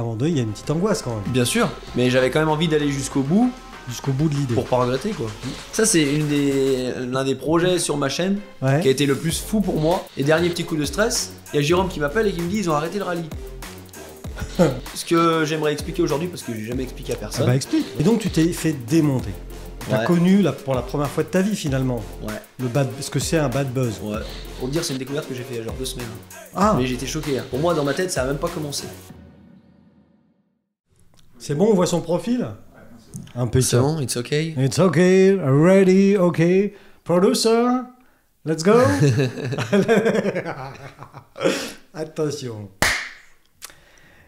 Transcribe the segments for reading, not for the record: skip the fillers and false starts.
moment donné, il y a une petite angoisse quand même. Bien sûr, mais j'avais quand même envie d'aller jusqu'au bout. Jusqu'au bout de l'idée. Pour pas regretter quoi. Ça c'est l'un des projets sur ma chaîne qui a été le plus fou pour moi. Et dernier petit coup de stress, il y a Jérôme qui m'appelle et qui me dit ils ont arrêté le rallye. Ce que j'aimerais expliquer aujourd'hui parce que j'ai jamais expliqué à personne. Ah bah explique. Et donc tu t'es fait démonter. T'as connu pour la première fois de ta vie finalement. Ouais. Ce que c'est un bad buzz. Ouais. Pour te dire c'est une découverte que j'ai fait il y a genre 2 semaines. Ah. Mais j'étais choqué. Pour moi dans ma tête ça a même pas commencé. C'est bon, on voit son profil. Un peu c'est bon, it's okay. It's okay, ready, okay. Producer, let's go. Attention.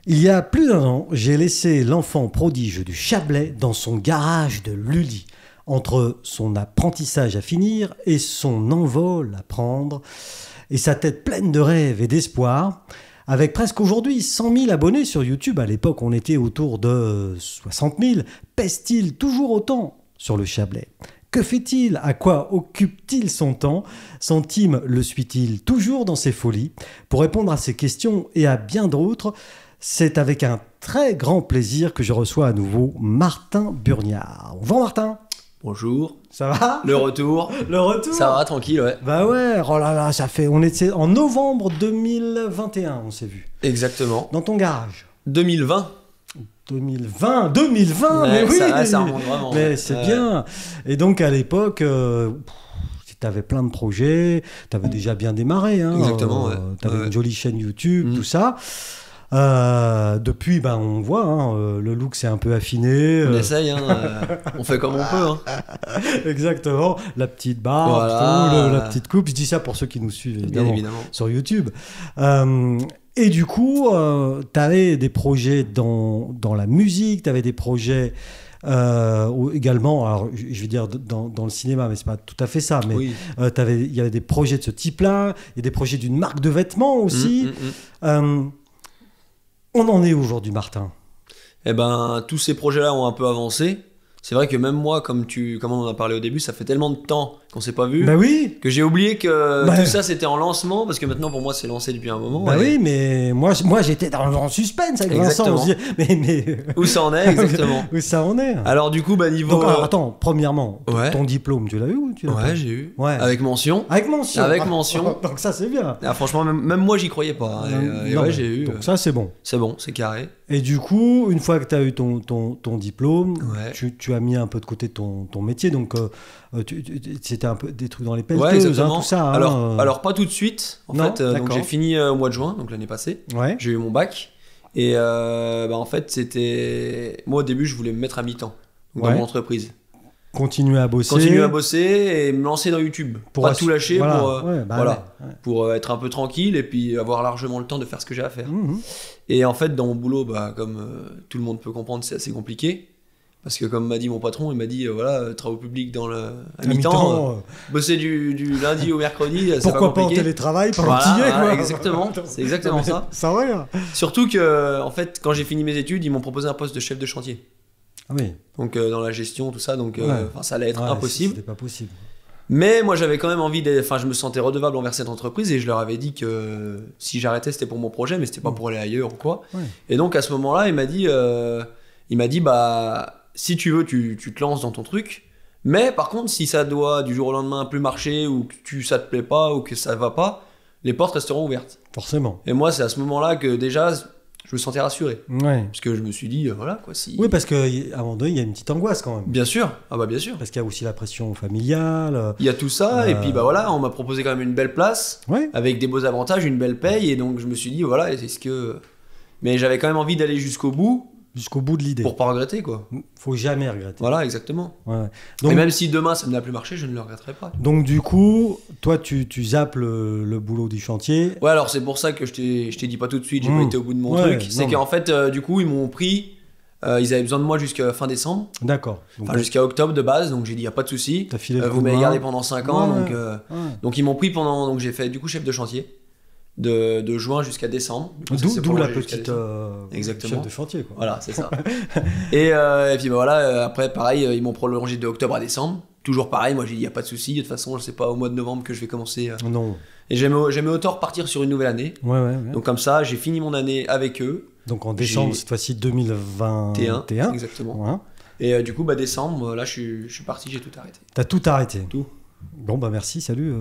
Il y a plus d'1 an, j'ai laissé l'enfant prodige du Chablais dans son garage de Lully, entre son apprentissage à finir et son envol à prendre, et sa tête pleine de rêves et d'espoir. Avec presque aujourd'hui 100 000 abonnés sur YouTube, à l'époque on était autour de 60 000, pèse-t-il toujours autant sur le Chablais? Que fait-il? À quoi occupe-t-il son temps? Son team le suit-il toujours dans ses folies? Pour répondre à ces questions et à bien d'autres, c'est avec un très grand plaisir que je reçois à nouveau Martin Burniard. Bonjour Martin. Bonjour. Ça va? Le retour. Le retour. Ça va, tranquille, ouais. Bah ouais, oh là là, ça fait... On était en novembre 2021, on s'est vu. Exactement. Dans ton garage. 2020. 2020, ouais, mais oui. Ça remonte vraiment. Mais c'est bien. Et donc à l'époque, tu avais plein de projets, tu avais déjà bien démarré. Hein, exactement, ouais. Tu avais une jolie chaîne YouTube, tout ça. Depuis, ben, on voit, hein, le look s'est un peu affiné. On essaye, hein, on fait comme on peut. Hein. Exactement, la petite barbe, voilà. La petite coupe. Je dis ça pour ceux qui nous suivent évidemment. Sur YouTube. Et du coup, tu avais des projets dans la musique, tu avais des projets également, alors je vais dire dans le cinéma, mais c'est pas tout à fait ça, mais il y avait des projets de ce type-là, il y a des projets d'une marque de vêtements aussi. On en est aujourd'hui, Martin? Eh ben, tous ces projets-là ont un peu avancé. C'est vrai que même moi, comme on en a parlé au début, ça fait tellement de temps qu'on s'est pas vu, que j'ai oublié que tout ça c'était en lancement, parce que maintenant pour moi c'est lancé depuis un moment. Oui, mais moi j'étais dans suspense avec Vincent. On se dit, mais... Où ça en est exactement? Où ça en est? Alors du coup, niveau... Donc, attends, premièrement, ton diplôme, tu l'as eu ou tu l'as pas? Ouais, j'ai eu. Avec mention. Avec mention. Avec mention. Donc ça c'est bien. Ah, franchement, même moi j'y croyais pas. Et ouais, j'ai eu. Donc ça c'est bon. C'est bon, c'est carré. Et du coup, une fois que tu as eu ton diplôme, tu as mis un peu de côté ton métier, donc c'était un peu des trucs dans les pelleteuses, tout ça. Alors pas tout de suite, en fait. Donc j'ai fini au mois de juin, donc l'année passée. J'ai eu mon bac. Et en fait, c'était... Moi au début, je voulais me mettre à mi-temps dans mon entreprise. Continuer à bosser et me lancer dans YouTube. Pour pas tout lâcher, pour être un peu tranquille et puis avoir largement le temps de faire ce que j'ai à faire. Et en fait, dans mon boulot, comme tout le monde peut comprendre, c'est assez compliqué. Parce que comme m'a dit mon patron, il m'a dit, travaux publics à mi-temps, bosser du lundi au mercredi, c'est pas compliqué. Pourquoi pas en télétravail pendant qu'il y est, quoi. Exactement, c'est exactement ça. Ça va, hein. Surtout que, en fait, quand j'ai fini mes études, ils m'ont proposé un poste de chef de chantier. Ah oui. Donc dans la gestion, tout ça, donc ça allait être impossible. C'était pas possible. Mais moi j'avais quand même envie je me sentais redevable envers cette entreprise et je leur avais dit que si j'arrêtais c'était pour mon projet, mais c'était pas pour aller ailleurs ou quoi. Et donc à ce moment-là, il m'a dit si tu veux, tu te lances dans ton truc, mais par contre si ça doit du jour au lendemain plus marcher ou que ça te plaît pas ou que ça va pas, les portes resteront ouvertes. Forcément. Et moi c'est à ce moment-là que déjà je me sentais rassuré. Parce que je me suis dit, voilà quoi. Oui, parce qu'à un moment donné, il y a une petite angoisse quand même. Bien sûr. Ah bah bien sûr. Parce qu'il y a aussi la pression familiale. Il y a tout ça, et puis voilà, on m'a proposé quand même une belle place, avec des beaux avantages, une belle paye, et donc je me suis dit, voilà, est-ce que. Mais j'avais quand même envie d'aller jusqu'au bout. Jusqu'au bout de l'idée. Pour pas regretter, quoi. Faut jamais regretter. Voilà, exactement. Donc, et même si demain ça n'a plus marché, je ne le regretterai pas. Donc du coup, toi tu zappes le boulot du chantier. Ouais, alors c'est pour ça que je t'ai dit pas tout de suite, j'ai pas été au bout de mon truc. C'est qu'en fait, du coup, ils m'ont pris, ils avaient besoin de moi jusqu'à fin décembre. D'accord. Enfin, jusqu'à octobre de base, donc j'ai dit, y a pas de souci. Vous m'avez gardé pendant 5 ans, donc ils m'ont pris pendant, donc j'ai fait du coup chef de chantier. De juin jusqu'à décembre. D'où la petite chef de chantier, quoi. Voilà, c'est ça. et puis voilà, après pareil, ils m'ont prolongé de octobre à décembre. Toujours pareil, moi j'ai dit, il n'y a pas de souci. De toute façon, c'est pas au mois de novembre que je vais commencer. Non. Et j'aimais autant repartir sur une nouvelle année. Donc comme ça, j'ai fini mon année avec eux. Donc en décembre, cette fois-ci 2021. Exactement. Ouais. Et du coup, décembre, là, je suis parti, j'ai tout arrêté. T'as tout arrêté? Tout. Bon, merci, salut.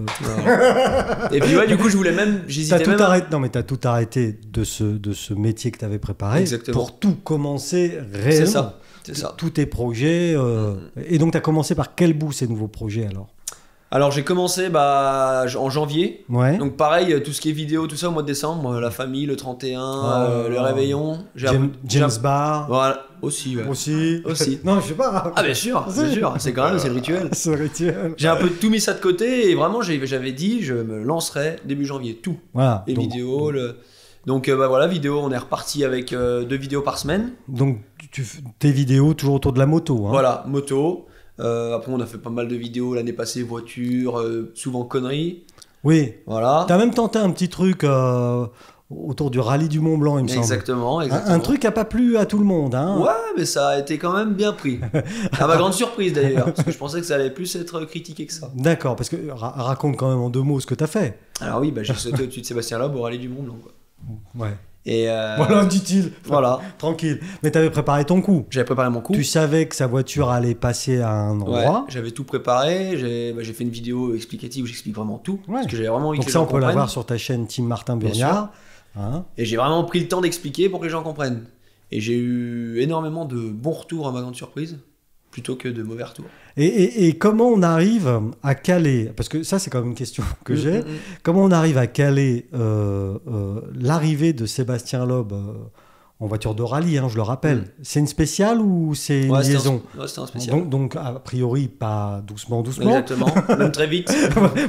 Et puis, du coup, je voulais même. J'hésitais même. Non, mais t'as tout arrêté de ce métier que t'avais préparé. Exactement. Pour tout commencer réellement. C'est ça. Tous tes projets. Et donc, t'as commencé par quel bout ces nouveaux projets alors? Alors j'ai commencé en janvier, donc pareil, tout ce qui est vidéo, tout ça au mois de décembre, la famille, le 31, le réveillon. James Bar. Voilà, aussi. Non, je sais pas. Ah bien sûr, c'est quand même, c'est le rituel. C'est le rituel. J'ai un peu tout mis ça de côté et vraiment j'avais dit je me lancerai début janvier, tout. Voilà. Les vidéos, Donc vidéo, on est reparti avec 2 vidéos par semaine. Donc tes vidéos toujours autour de la moto. Hein. Voilà, moto. Après on a fait pas mal de vidéos l'année passée, voiture, souvent conneries. Oui. Voilà. T'as même tenté un petit truc autour du rallye du Mont Blanc, il me semble. Exactement. Un truc qui n'a pas plu à tout le monde. Hein. Ouais, mais ça a été quand même bien pris. À ma grande surprise d'ailleurs, parce que je pensais que ça allait plus être critiqué que ça. D'accord, parce que raconte quand même en 2 mots ce que t'as fait. Alors oui, j'ai sauté au-dessus de Sébastien Loeb au rallye du Mont Blanc. Quoi. Ouais. Et voilà, dit-il. Voilà. Tranquille. Mais t'avais préparé ton coup. J'avais préparé mon coup. Tu savais que sa voiture allait passer à un endroit. Ouais, j'avais tout préparé. J'ai fait une vidéo explicative où j'explique vraiment tout. Ouais. Parce que j'avais vraiment envie que les gens comprennent. Donc ça, on peut la voir sur ta chaîne Team Martin Buriard. Hein. Et j'ai vraiment pris le temps d'expliquer pour que les gens comprennent. Et j'ai eu énormément de bons retours à ma grande surprise, plutôt que de mauvais retours. Et comment on arrive à caler, parce que ça c'est quand même une question que j'ai, comment on arrive à caler l'arrivée de Sébastien Loeb en voiture de rallye, hein, je le rappelle. C'est une spéciale ou c'est une liaison? C'était un spécial. Donc a priori pas doucement. Exactement, même très vite.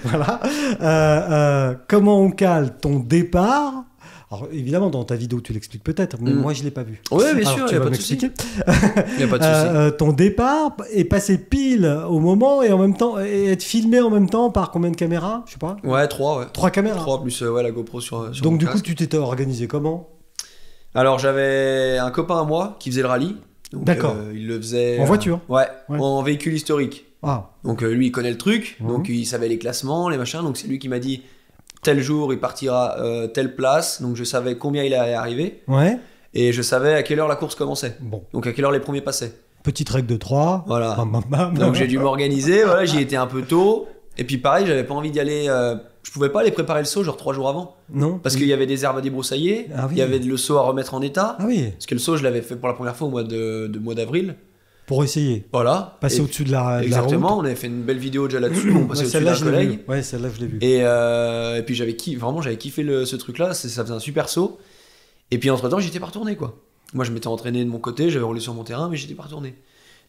Voilà. Comment on cale ton départ? Alors évidemment dans ta vidéo tu l'expliques peut-être, mais moi je l'ai pas vu. Oui bien sûr, tu vas m'expliquer. Il n'y a pas de souci. Ton départ est passé pile au moment et en même temps et être filmé en même temps par combien de caméras? Je sais pas. Ouais, 3 ouais. 3 caméras. 3 plus la GoPro sur donc du coup tu t'étais organisé comment? Alors j'avais un copain à moi qui faisait le rallye. D'accord. Il le faisait en voiture. Ouais, en véhicule historique. Ah. Donc lui il connaît le truc, donc il savait les classements, les machins, donc c'est lui qui m'a dit tel jour il partira telle place, donc je savais combien il allait arriver. Ouais. Et je savais à quelle heure la course commençait. Bon. Donc à quelle heure les premiers passaient. Petite règle de 3. Voilà. Donc j'ai dû m'organiser, voilà, j'y étais un peu tôt. Et puis pareil, j'avais pas envie d'y aller. Je pouvais pas aller préparer le saut genre 3 jours avant. Non. Parce qu'il y avait des herbes à débroussailler, il y avait le saut à remettre en état. Ah oui. Parce que le saut, je l'avais fait pour la première fois au mois d'avril. Pour essayer. Voilà. Passer au-dessus de la route. Exactement, on avait fait une belle vidéo déjà là-dessus. On passait au-dessus d'un collègue. Ouais, celle-là, je l'ai vue. Et puis j'avais kiffé ce truc-là. Ça faisait un super saut. Et puis entre-temps, j'étais pas retourné, quoi. Moi, je m'étais entraîné de mon côté, j'avais roulé sur mon terrain, mais j'étais pas retourné.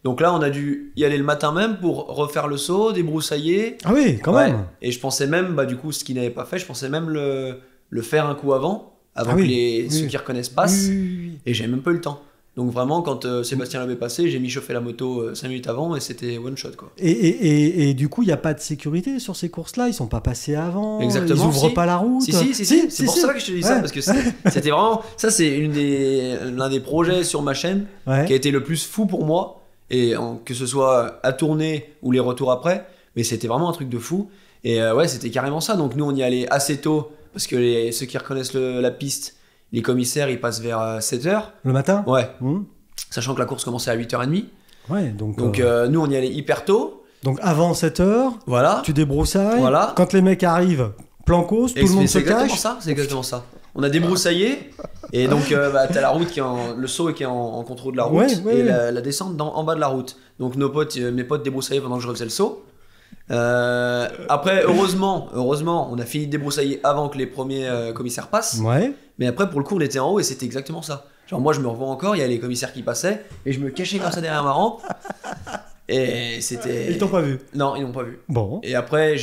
Donc là, on a dû y aller le matin même pour refaire le saut, débroussailler. Ah oui, quand même. Et je pensais même, du coup, ce qu'il n'avait pas fait, je pensais même le faire un coup avant que ceux qui reconnaissent passent. Et j'avais même pas eu le temps. Donc vraiment, quand Sébastien l'avait passé, j'ai mis chauffer la moto 5 minutes avant et c'était one shot, quoi. Et du coup, il n'y a pas de sécurité sur ces courses-là? Ils sont pas passés avant? Exactement. Ils ouvrent pas la route? Si. C'est pour ça que je te dis ça, parce que c'était vraiment... Ça, c'est l'un des projets sur ma chaîne qui a été le plus fou pour moi. Et que ce soit à tourner ou les retours après, mais c'était vraiment un truc de fou. Et c'était carrément ça. Donc nous, on y allait assez tôt, parce que ceux qui reconnaissent la piste, les commissaires, ils passent vers 7h. Le matin? Ouais. Sachant que la course commençait à 8h30. Ouais, donc nous, on y allait hyper tôt. Donc avant 7h, voilà. Tu débroussailles. Voilà. Quand les mecs arrivent, plancos, tout le monde se cache. C'est exactement ça. On a débroussaillé. Et donc, t'as la route le saut qui est en contrôle de la route. La descente en bas de la route. Donc, mes potes débroussaillaient pendant que je refaisais le saut. Après, heureusement, on a fini de débroussailler avant que les premiers commissaires passent. Ouais. Mais après, pour le coup, on était en haut et c'était exactement ça. Genre, moi, je me revois encore, il y a les commissaires qui passaient et je me cachais comme ça derrière ma rampe. Et c'était... Ils t'ont pas vu? Non, ils n'ont pas vu. Bon. Et après,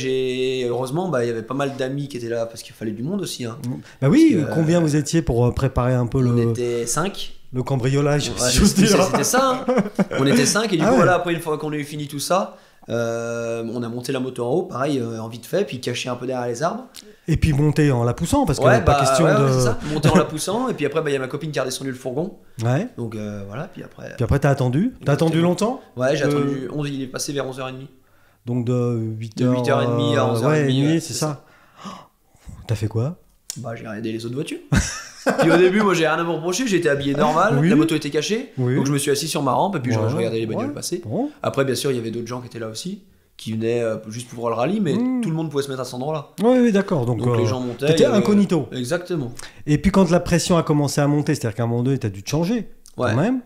heureusement, il y avait pas mal d'amis qui étaient là parce qu'il fallait du monde aussi. Hein. Bah oui, combien vous étiez pour préparer un peu On était 5. Le cambriolage, si j'ose dire. C'était ça. Hein. On était 5 et du coup, voilà, après, une fois qu'on a eu fini tout ça, on a monté la moto en haut, pareil, en vite fait, puis caché un peu derrière les arbres. Et puis monter en la poussant, parce qu'il n'y a pas question de... c'est ça, monter en la poussant, et puis après, il y a ma copine qui a redescendu le fourgon. Ouais. Donc voilà, puis après... Puis après, t'as attendu? T'as attendu longtemps? Ouais, j'ai attendu, il est passé vers 11h30. Donc de 8h... De 8h30 à 11h30. Ouais, c'est ça. T'as fait quoi? J'ai regardé les autres voitures. Puis au début, moi j'ai rien à me reprocher, j'étais habillé normal, la moto était cachée, donc je me suis assis sur ma rampe et puis je regardais les bagnoles passer. Bon. Après, bien sûr, il y avait d'autres gens qui étaient là aussi, qui venaient juste pour voir le rallye, mais tout le monde pouvait se mettre à cet endroit-là. Oui, d'accord. Donc les gens montaient. T'étais incognito. Exactement. Et puis quand la pression a commencé à monter, c'est-à-dire qu'à un moment donné, t'as dû te changer quand même.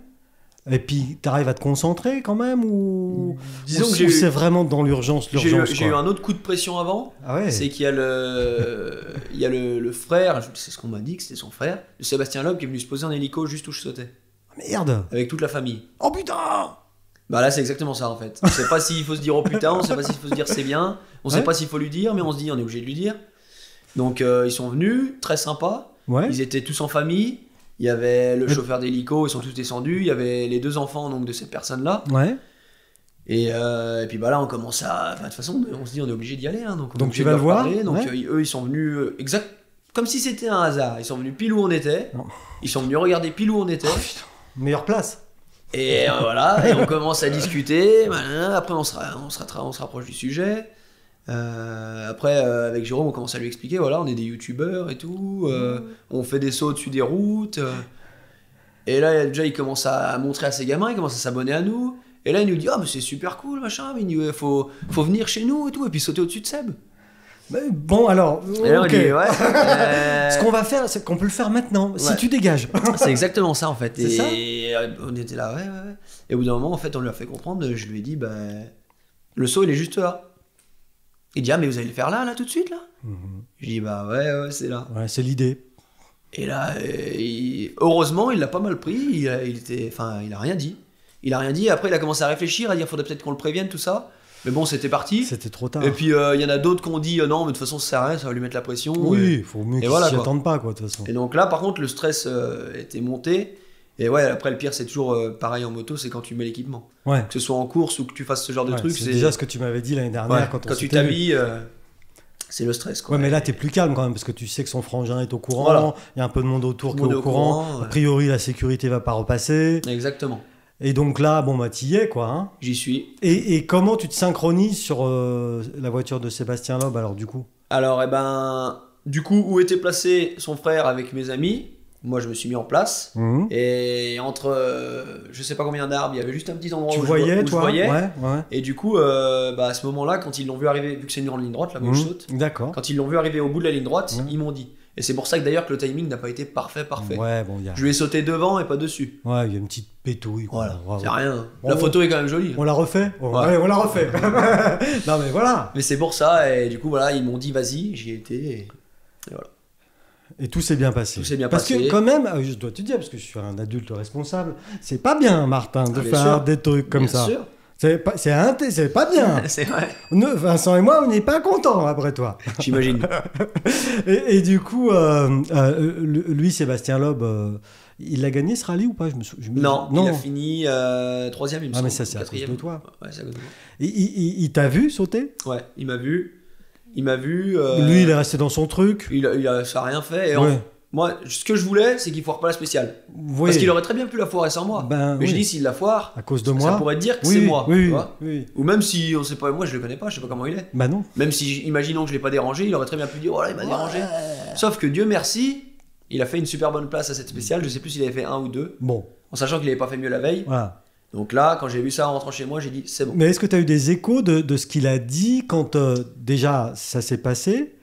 Et puis, t'arrives à te concentrer quand même Disons que c'est vraiment dans l'urgence. J'ai eu un autre coup de pression avant. C'est qu'il y a le frère, c'est ce qu'on m'a dit que c'était son frère, de Sébastien Loeb, qui est venu se poser en hélico juste où je sautais. Merde. Avec toute la famille. Oh putain. Bah là c'est exactement ça en fait. On sait pas s'il faut se dire oh putain, on sait pas s'il faut se dire c'est bien, on sait pas s'il faut lui dire, mais on se dit on est obligé de lui dire. Donc ils sont venus, très sympas. Ils étaient tous en famille. Il y avait le chauffeur d'hélico, ils sont tous descendus. Il y avait les 2 enfants donc, de cette personne-là. Et puis bah là, on commence à. De toute façon, on se dit on est obligé d'y aller. Hein, donc tu vas le voir. Donc eux, ils sont venus comme si c'était un hasard. Ils sont venus pile où on était. Ils sont venus regarder pile où on était. Oh, putain. Meilleure place. Et voilà, et on commence à discuter. Après, on se rapproche du sujet. Après avec Jérôme on commence à lui expliquer voilà on est des youtubeurs et tout on fait des sauts au-dessus des routes et là déjà il commence à montrer à ses gamins, il commence à s'abonner à nous et là il nous dit mais c'est super cool machin, mais il faut venir chez nous et tout et puis sauter au-dessus de Seb. Bon alors et là, on dit, ce qu'on va faire c'est qu'on peut le faire maintenant si tu dégages. C'est exactement ça en fait. C'est ça on était là et au bout d'un moment en fait on lui a fait comprendre, je lui ai dit le saut il est juste là. Il dit mais vous allez le faire là tout de suite là. Je dis ouais c'est là. Ouais c'est l'idée. Et là heureusement il l'a pas mal pris, il a rien dit. Il a rien dit, après il a commencé à réfléchir, à dire faudrait peut-être qu'on le prévienne tout ça. Mais bon c'était parti. C'était trop tard. Et puis il y en a d'autres qui ont dit non mais de toute façon ça sert à rien, ça va lui mettre la pression. Oui, il faut mieux qu'ils s'y attendent pas quoi de toute façon. Et donc là par contre le stress était monté. Et après le pire c'est toujours pareil en moto, c'est quand tu mets l'équipement. Que ce soit en course ou que tu fasses ce genre de truc. C'est déjà ce que tu m'avais dit l'année dernière quand tu t'habilles, c'est le stress quoi. Ouais mais là t'es plus calme quand même parce que tu sais que son frangin est au courant, il y a un peu de monde autour qui est au courant. A priori la sécurité va pas repasser. Exactement. Et donc là t'y es quoi. Hein. J'y suis. Et comment tu te synchronises sur la voiture de Sébastien Loeb alors du coup? Alors du coup où était placé son frère avec mes amis? Moi je me suis mis en place et entre je sais pas combien d'arbres, il y avait juste un petit endroit où je voyais. Et du coup à ce moment-là quand ils l'ont vu arriver, vu que c'est une ligne droite là où je saute, quand ils l'ont vu arriver au bout de la ligne droite, ils m'ont dit. Et c'est pour ça que d'ailleurs que le timing n'a pas été parfait. Je lui ai sauté devant et pas dessus. Ouais, il y a une petite pétouille. Voilà, c'est rien. La photo est quand même jolie. On l'a refait. Allez, on l'a refait. Non mais voilà. Mais c'est pour ça et du coup voilà, ils m'ont dit vas-y, j'y ai été et voilà. Et tout s'est bien passé. Parce que quand même, je dois te dire, parce que je suis un adulte responsable, c'est pas bien, Martin, de faire des trucs comme ça. Sûr. C'est pas bien. C'est vrai. Vincent et moi, on n'est pas contents après toi. J'imagine. et du coup, lui, Sébastien Loeb, il a gagné ce rallye ou pas? Non, il a fini 3ème, il me semble. Mais ça, c'est à cause de toi. Ouais, c'est à cause de moi. Il t'a vu sauter? Ouais, il m'a vu. Lui, il est resté dans son truc. Ça a rien fait. Et moi, ce que je voulais, c'est qu'il foire pas la spéciale. Parce qu'il aurait très bien pu la foirer sans moi. Mais je dis, s'il la foire, à cause de moi, ça pourrait dire que c'est moi. Oui. Ou même si on sait pas, moi je le connais pas, je sais pas comment il est. Bah non. Même si, imaginons que je l'ai pas dérangé, il aurait très bien pu dire, oh là, il m'a dérangé. Sauf que Dieu merci, il a fait une super bonne place à cette spéciale. Je sais plus s'il avait fait 1 ou 2. Bon. En sachant qu'il avait pas fait mieux la veille. Voilà. Donc là, quand j'ai vu ça en rentrant chez moi, j'ai dit c'est bon. Mais est-ce que tu as eu des échos de ce qu'il a dit quand déjà ça s'est passé?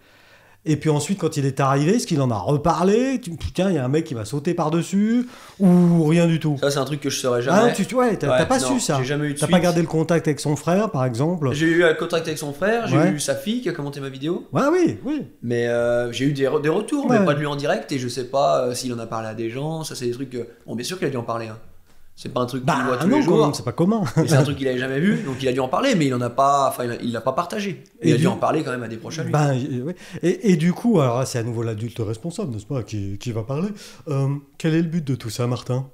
Et puis ensuite, quand il est arrivé, est-ce qu'il en a reparlé? Putain, il y a un mec qui m'a sauté par-dessus? Ou rien du tout? Ça, c'est un truc que je saurais jamais. T'as pas su ça? J'ai jamais eu de T'as pas gardé le contact avec son frère, par exemple? J'ai eu le contact avec son frère, j'ai eu sa fille qui a commenté ma vidéo. Oui. Mais j'ai eu des retours, mais pas de lui en direct, et je sais pas s'il en a parlé à des gens. Ça, c'est des trucs. Bon, bien sûr qu'il a dû en parler. Hein. C'est pas un truc qu'il voit tous les jours. C'est pas commun. C'est un truc qu'il avait jamais vu, donc il a dû en parler, mais il l'a pas partagé. Il a dû en parler quand même à des proches à lui. Et du coup, alors c'est à nouveau l'adulte responsable, n'est-ce pas, qui va parler. Quel est le but de tout ça, Martin?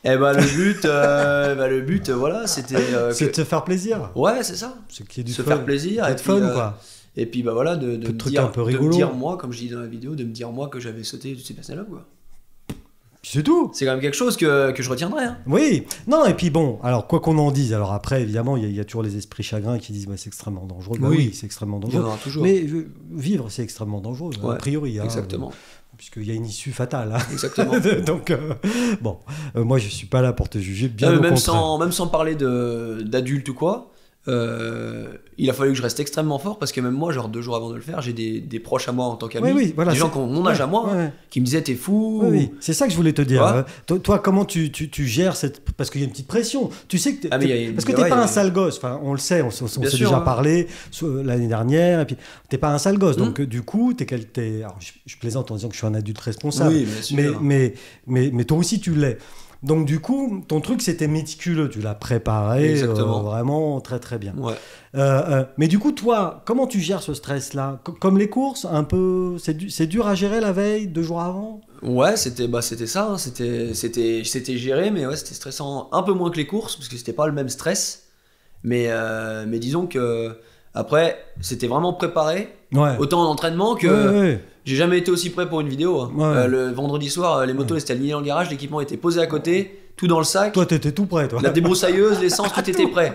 Le but, voilà, c'était. C'est de te faire plaisir. Ouais, c'est ça. C'est qu'il y ait du se faire plaisir, être fun, quoi. Et puis voilà, de me dire moi, comme je dis dans la vidéo, de me dire moi que j'avais sauté ces personnes-là, quoi. C'est tout. C'est quand même quelque chose que je retiendrai. Hein. Oui. Non, et puis bon, alors quoi qu'on en dise, alors après, évidemment, il y a toujours les esprits chagrins qui disent c'est extrêmement dangereux. Oui, c'est extrêmement dangereux. Toujours. Mais vivre, c'est extrêmement dangereux, a priori. Exactement. puisqu'il y a une issue fatale. Hein. Exactement. Donc, bon, moi, je suis pas là pour te juger, bien au contraire. Même sans parler d'adultes ou quoi, il a fallu que je reste extrêmement fort parce que même moi, genre 2 jours avant de le faire, j'ai des proches à moi en tant qu'amis, voilà, des gens qui ont mon âge à moi, qui me disaient t'es fou. Oui. C'est ça que je voulais te dire. Toi, comment tu gères cette... Parce qu'il y a une petite pression. Tu sais que parce que t'es pas un sale gosse. Enfin, on le sait, on s'est déjà parlé l'année dernière. Et puis, t'es pas un sale gosse. Donc, du coup, alors, je plaisante en disant que je suis un adulte responsable. Oui, bien sûr. Mais toi aussi, tu l'es. Donc du coup, ton truc c'était méticuleux, tu l'as préparé vraiment très très bien. Ouais. Mais du coup, toi, comment tu gères ce stress-là? Comme les courses, un peu, c'est dur à gérer la veille, 2 jours avant? Ouais, c'était ça, hein. C'était géré, mais ouais, c'était stressant un peu moins que les courses, parce que c'était pas le même stress. Mais disons que après, c'était vraiment préparé, autant en entraînement que... J'ai jamais été aussi prêt pour une vidéo. Hein. Le vendredi soir, les motos étaient alignées dans le garage, l'équipement était posé à côté, tout dans le sac. Toi, t'étais tout prêt, toi. La débroussailleuse, l'essence, tout était prêt.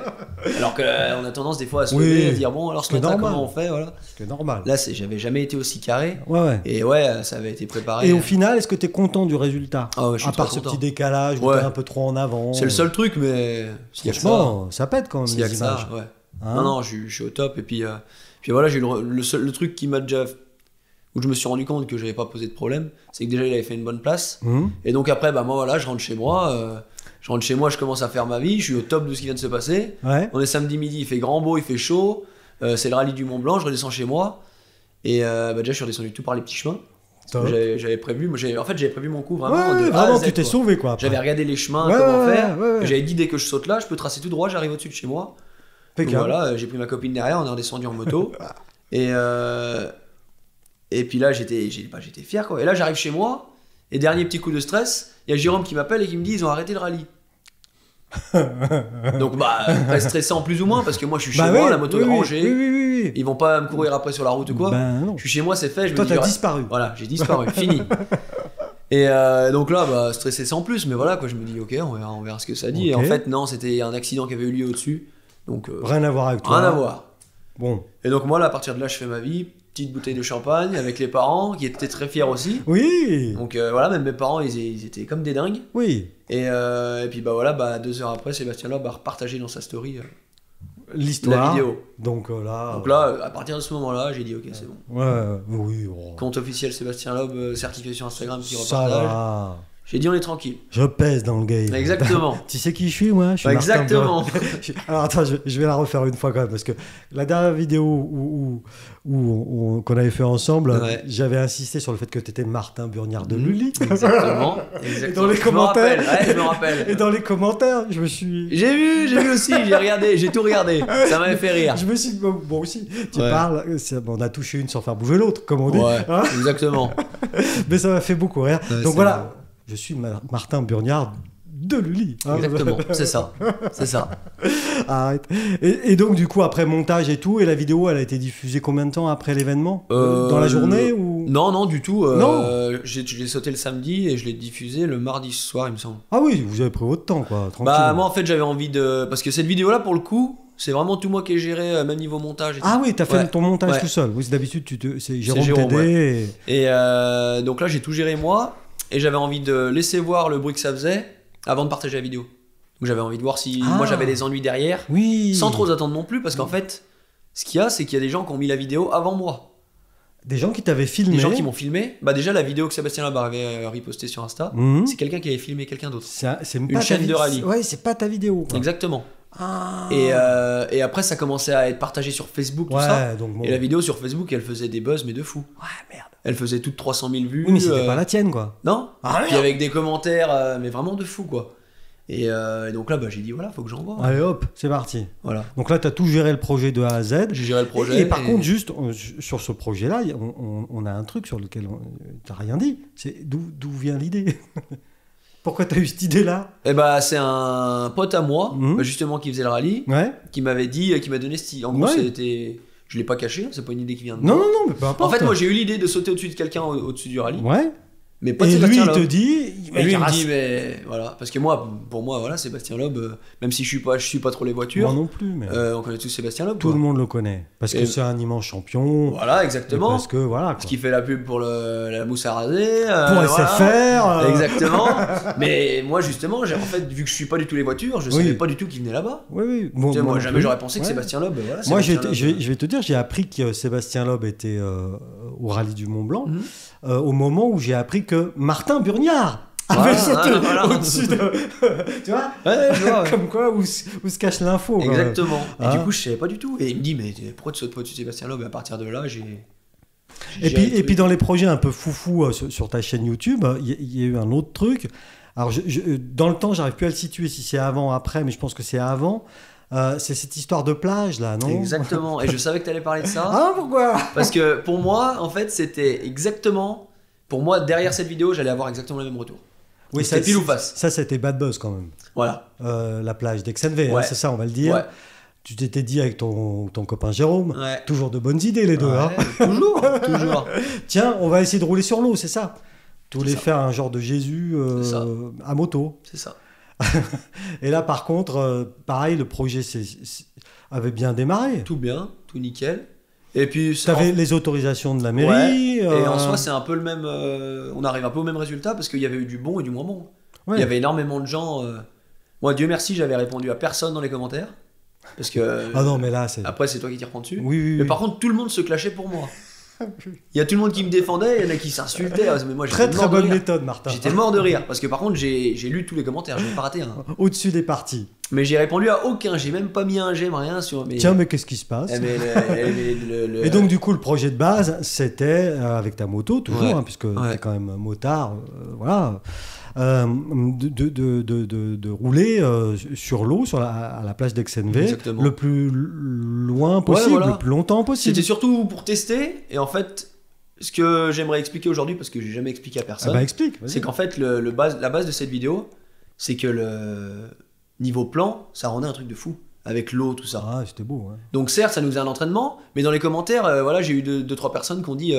Alors qu'on a tendance des fois à se lever et à dire bon, alors ce matin, comment on fait, voilà. C'est normal. Là, j'avais jamais été aussi carré. Et ça avait été préparé. Et au final, est-ce que t'es content du résultat? Je suis à part ce petit décalage où t'es un peu trop en avant. C'est le seul truc, mais franchement, ça pète quand même. S'il y a que ça, non, je suis au top. Et puis voilà, j'ai eu le truc qui m'a déjà... où je me suis rendu compte que j'avais pas posé de problème, c'est que déjà il avait fait une bonne place. Et donc après, moi voilà, je rentre chez moi, je commence à faire ma vie, je suis au top de ce qui vient de se passer. On est samedi midi, il fait grand beau, il fait chaud, c'est le rallye du Mont Blanc, je redescends chez moi. Et déjà je suis redescendu tout par les petits chemins. J'avais prévu, j'avais prévu mon coup vraiment de A à Z, tu t'es sauvé quoi. J'avais regardé les chemins, comment faire. J'avais dit dès que je saute là, je peux tracer tout droit, j'arrive au-dessus de chez moi. Donc voilà, j'ai pris ma copine derrière, on est redescendu en moto. Et puis là, j'étais fier quoi. Et là, j'arrive chez moi, et dernier petit coup de stress, il y a Jérôme qui m'appelle et qui me dit ils ont arrêté le rallye. Donc très stressant plus ou moins, parce que moi je suis chez moi, la moto est rangée, ils vont pas me courir après sur la route ou quoi. Je suis chez moi, c'est fait. Toi, t'as disparu. Voilà, j'ai disparu, fini. Et donc là, stressé sans plus, mais voilà quoi, je me dis ok, on verra ce que ça dit. Et en fait, non, c'était un accident qui avait eu lieu au-dessus. Donc, rien à voir avec toi. Rien à voir. Bon. Et donc moi là, à partir de là, je fais ma vie. Petite bouteille de champagne avec les parents qui étaient très fiers aussi. Oui. Donc voilà, même mes parents ils étaient comme des dingues. Oui. Et puis 2 heures après, Sébastien Loeb a repartagé dans sa story l'histoire, la vidéo. Donc là, à partir de ce moment-là, j'ai dit ok, c'est bon. Oui. Compte officiel Sébastien Loeb, certifié sur Instagram qui ça repartage. Va. J'ai dit on est tranquille. Je pèse dans le game. Exactement. Tu sais qui je suis, moi? Je suis exactement. Alors attends, je vais la refaire une fois quand même, parce que la dernière vidéo qu'on avait fait ensemble, j'avais insisté sur le fait que tu étais Martin Burniard de Lully. Exactement. Et dans les commentaires, je me rappelle. Et dans les commentaires, je me suis... J'ai vu aussi, j'ai regardé, j'ai tout regardé. Ça m'avait fait rire. Je me suis dit, bon aussi, tu parles, on a touché une sans faire bouger l'autre, comme on dit. Hein, exactement. Mais ça m'a fait beaucoup rire. Donc voilà. Je suis Martin Burniard de Lully. Exactement, c'est ça. Arrête. Et donc, du coup, après montage et tout, et la vidéo, elle a été diffusée combien de temps après l'événement? Dans la journée ou... Non, du tout. Non. Je l'ai sauté le samedi et je l'ai diffusé le mardi soir, il me semble. Ah oui, vous avez pris votre temps, quoi. Tranquille. Moi, en fait, j'avais envie de... Parce que cette vidéo-là, pour le coup... C'est vraiment tout moi qui ai géré, même niveau montage. Et oui, t'as fait ton montage tout seul. Oui, d'habitude, c'est Jérôme t'aider. Et donc là, j'ai tout géré moi. Et j'avais envie de laisser voir le bruit que ça faisait avant de partager la vidéo. Donc j'avais envie de voir si moi j'avais des ennuis derrière. Oui. Sans trop attendre non plus, parce qu'en fait, ce qu'il y a, c'est qu'il y a des gens qui ont mis la vidéo avant moi. Des gens qui t'avaient filmé. Des gens qui m'ont filmé. Déjà, la vidéo que Sébastien Loeb avait ripostée sur Insta, c'est quelqu'un qui avait filmé quelqu'un d'autre. C'est une chaîne de rallye. Ouais, c'est pas ta vidéo, quoi. Exactement. Et après, ça commençait à être partagé sur Facebook, tout ça. Donc, et la vidéo sur Facebook, elle faisait des buzz, mais de fou. Ouais, merde. Elle faisait toutes 300 000 vues. Oui, mais c'était pas la tienne, quoi. Non. Puis avec des commentaires, mais vraiment de fou, quoi. Et donc là, j'ai dit, voilà, faut que j'envoie. Allez hop, c'est parti. Voilà. Donc là, tu as tout géré le projet de A à Z. J'ai géré le projet. Et par contre, juste sur ce projet-là, on a un truc sur lequel tu n'as rien dit. C'est d'où vient l'idée? Pourquoi tu as eu cette idée-là? C'est un pote à moi, justement, qui faisait le rallye, qui m'avait dit, qui m'a donné cette idée. En gros, c'était... Je l'ai pas caché, c'est pas une idée qui vient de moi. Non, mais peu importe. En fait, moi, j'ai eu l'idée de sauter au-dessus de quelqu'un au-dessus du rallye. Ouais. Mais pas de et Sébastien lui, Loeb. il te dit... Et lui, il me dit, mais voilà. Parce que pour moi, voilà, Sébastien Loeb, même si je suis pas trop les voitures. Moi non plus, mais... on connaît tous Sébastien Loeb. Tout le monde le connaît. Parce que c'est un immense champion. Voilà, exactement. Parce que, voilà. Quoi. Parce qu'il fait la pub pour la mousse à raser. Pour SFR. Exactement. Mais moi, justement, en fait, vu que je suis pas du tout les voitures, je savais pas du tout qu'il venait là-bas. Oui. Moi, jamais j'aurais pensé que Sébastien Loeb. Voilà, moi, je vais te dire, j'ai appris que Sébastien Loeb était au Rallye du Mont Blanc au moment où j'ai appris que Martin Burniard avait sauté au-dessus de... tu vois, je vois. Comme quoi, où se cache l'info. Exactement. Et du coup, je savais pas du tout. Et il me dit, mais pourquoi tu sautes pas au-dessus de Sébastien Loeb? Et à partir de là, Et puis dans les projets un peu foufou sur ta chaîne YouTube, il y a eu un autre truc. Alors, dans le temps, j'arrive plus à le situer si c'est avant ou après, mais je pense que c'est avant. C'est cette histoire de plage là, non? Exactement. Et je savais que tu allais parler de ça. Ah, pourquoi? Parce que pour moi, en fait, c'était exactement. Pour moi, derrière cette vidéo, j'allais avoir exactement le même retour. Oui, c'était pile ou face. Ça, c'était Bad Buzz quand même. Voilà. La plage d'Aix-en-Vie, c'est ça, on va le dire. Ouais. Tu t'étais dit avec ton copain Jérôme, toujours de bonnes idées les deux. Hein. Toujours. Tiens, on va essayer de rouler sur l'eau, c'est ça? Tu voulais faire un genre de Jésus à moto. C'est ça. Et là, par contre, pareil, le projet avait bien démarré. Tout bien, tout nickel. Et puis, tu avais les autorisations de la mairie. Et en soi, c'est un peu le même. On arrive un peu au même résultat parce qu'il y avait eu du bon et du moins bon. Ouais. Il y avait énormément de gens. Moi, Dieu merci, j'avais répondu à personne dans les commentaires. Parce que. Ah non, mais là, c'est. Après, c'est toi qui t'y reprends dessus. Oui. Mais par contre, tout le monde se clashait pour moi. Il y a tout le monde qui me défendait, il y en a qui s'insultaient. Mais moi, très bonne méthode, Martin. J'étais mort de rire parce que par contre, j'ai lu tous les commentaires, je n'ai pas raté un. Au-dessus des parties. Mais j'ai répondu à aucun, j'ai même pas mis un j'aime, rien sur. Tiens, mais qu'est-ce qui se passe? Et donc, du coup, le projet de base, c'était avec ta moto, toujours, hein, puisque t'es quand même motard, voilà. De rouler sur l'eau à la plage d'Aix-en-Vie le plus loin possible, le plus longtemps possible. C'était surtout pour tester, et en fait, ce que j'aimerais expliquer aujourd'hui, parce que j'ai jamais expliqué à personne, explique, c'est qu'en fait, la base de cette vidéo, c'est que le niveau plan, ça rendait un truc de fou. Avec l'eau, tout ça. Ah, c'était beau, ouais. Donc certes, ça nous faisait un entraînement, mais dans les commentaires, j'ai eu 2-3 personnes qui ont dit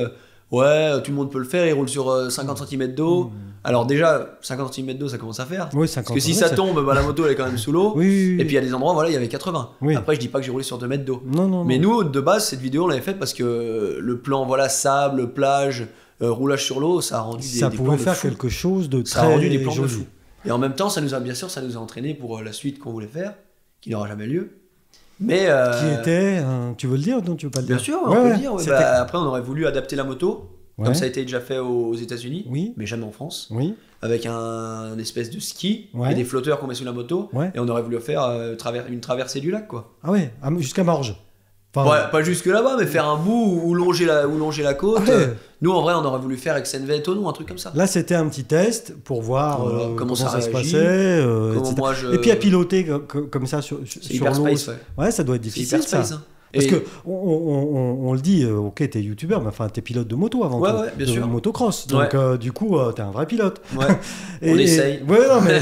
ouais, tout le monde peut le faire, il roule sur 50 cm d'eau. Alors déjà, 50 cm d'eau, ça commence à faire. Oui, 50 Parce que si ça tombe, la moto, elle est quand même sous l'eau. Oui. Et puis il y a des endroits, il y avait 80. Oui. Après, je dis pas que j'ai roulé sur 2 mètres d'eau. Non. Mais nous, de base, cette vidéo, on l'avait faite parce que le plan, sable, plage, roulage sur l'eau, ça a rendu des plans de fou. Ça pouvait faire quelque chose de très Ça a rendu des plans joli. de fou. Et en même temps, ça nous a entraîné pour la suite qu'on voulait faire, qui n'aura jamais lieu. Mais qui était, tu veux le dire ou non, tu veux pas le dire? Bien sûr, on peut le dire. Après, on aurait voulu adapter la moto, comme ça a été déjà fait aux États-Unis, mais jamais en France. Oui. Avec un espèce de ski et des flotteurs qu'on met sous la moto, et on aurait voulu faire une traversée du lac, quoi. Ah ouais, jusqu'à Morges. Enfin, pas jusque là-bas, mais faire un bout ou longer la côte. Nous, en vrai, on aurait voulu faire Aix-en-Vie, Thonon, un truc comme ça. Là, c'était un petit test pour voir comment ça se passait. Et puis à piloter comme ça sur l'eau. Ouais, ça doit être difficile. C'est hyper space, hein. Parce que on le dit, ok, t'es youtubeur, mais enfin t'es pilote de moto avant tout. Ouais, bien sûr. Motocross. Donc du coup, t'es un vrai pilote. Ouais. On essaye. Ouais, non mais.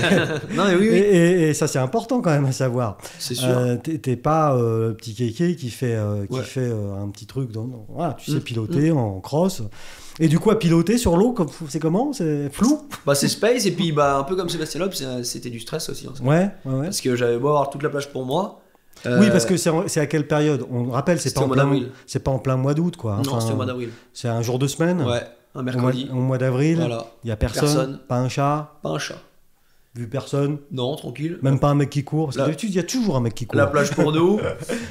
Non mais oui. Et ça c'est important quand même à savoir. C'est sûr. T'es pas le petit kéké qui fait un petit truc. Voilà, tu sais piloter en cross. Et du coup, à piloter sur l'eau, c'est comment? C'est flou? C'est space, et puis un peu comme Sébastien Loeb, c'était du stress aussi. Ouais. Parce que j'avais beau avoir toute la plage pour moi. Oui, parce que c'est à quelle période? On rappelle, c'est pas en plein mois d'août, quoi. Non, c'était au mois d'avril. C'est un jour de semaine. Ouais, un mercredi. Au mois d'avril. Voilà. Il y a personne. Pas un chat. Pas un chat. Vu personne. Non, tranquille. Même pas un mec qui court. Parce que d'habitude, il y a toujours un mec qui court. La plage pour nous.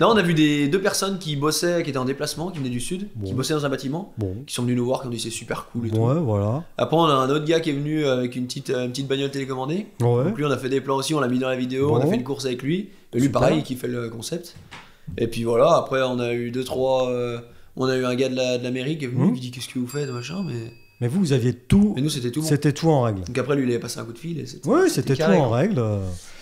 Non, on a vu deux personnes qui bossaient, qui étaient en déplacement, qui venaient du sud, qui bossaient dans un bâtiment, qui sont venus nous voir, qui ont dit c'est super cool et tout. Ouais, voilà. Après, on a un autre gars qui est venu avec une petite bagnole télécommandée. Ouais. Donc lui, on a fait des plans aussi, on l'a mis dans la vidéo, on a fait une course avec lui. Et lui, pareil, qui fait le concept. Et puis voilà, après, on a eu 2-3. On a eu un gars de la mairie qui est venu, qui dit qu'est-ce que vous faites, machin, Mais vous aviez tout. Mais nous, c'était tout bon. C'était tout en règle. Donc après, lui, il avait passé un coup de fil. Oui, c'était tout en règle.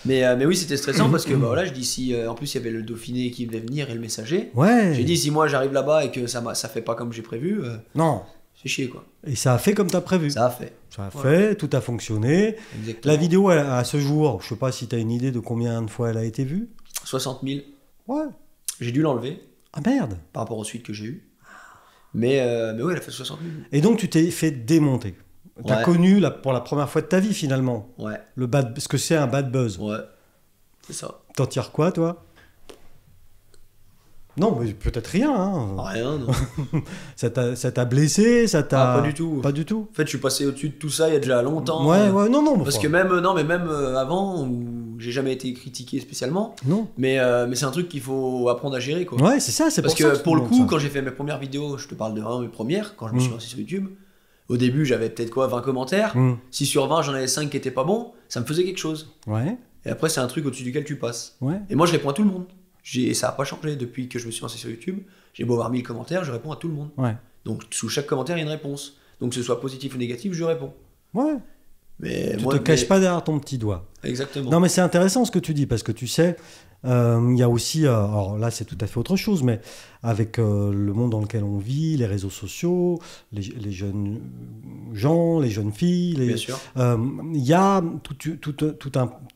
Mais oui, c'était stressant parce que je dis si. En plus, il y avait le Dauphiné qui devait venir et le messager. Ouais. J'ai dit si moi j'arrive là-bas et que ça fait pas comme j'ai prévu. Non. C'est chier, quoi. Et ça a fait comme t'as prévu. Ça a fait. Fait, tout a fonctionné. Exactement. La vidéo, à ce jour, je sais pas si t'as une idée de combien de fois elle a été vue. 60 000. Ouais. J'ai dû l'enlever. Ah merde. Par rapport aux suites que j'ai eues. Mais ouais, elle a fait 60 000. Et donc tu t'es fait démonter. T'as connu pour la première fois de ta vie, finalement. Ouais. Ce que c'est un bad buzz. Ouais, c'est ça. T'en tires quoi, toi? Non, mais peut-être rien. Hein. Rien, non. Ça t'a blessé, ça t'a... pas du tout. Pas du tout. En fait, je suis passé au-dessus de tout ça il y a déjà longtemps. Ouais, non. Parce que même avant, où j'ai jamais été critiqué spécialement. Non. Mais c'est un truc qu'il faut apprendre à gérer, quoi. Ouais, c'est ça, c'est parce pour ça. Parce que pour le coup, quand j'ai fait mes premières vidéos, je te parle de vraiment mes premières, quand je me suis lancé sur YouTube, au début, j'avais peut-être 20 commentaires. Si sur 20, j'en avais 5 qui étaient pas bons, ça me faisait quelque chose. Ouais. Et après, c'est un truc au-dessus duquel tu passes. Ouais. Et moi, je réponds à tout le monde. Ça n'a pas changé depuis que je me suis lancé sur YouTube. J'ai beau avoir 1000 commentaires, je réponds à tout le monde. Ouais. Donc, sous chaque commentaire, il y a une réponse. Donc, que ce soit positif ou négatif, je réponds. Ouais. Mais tu te caches pas derrière ton petit doigt. Exactement. Non, mais c'est intéressant ce que tu dis, parce que tu sais, il y a aussi, alors là c'est tout à fait autre chose, mais avec le monde dans lequel on vit, les réseaux sociaux, les jeunes gens, les jeunes filles, Bien sûr. Il y a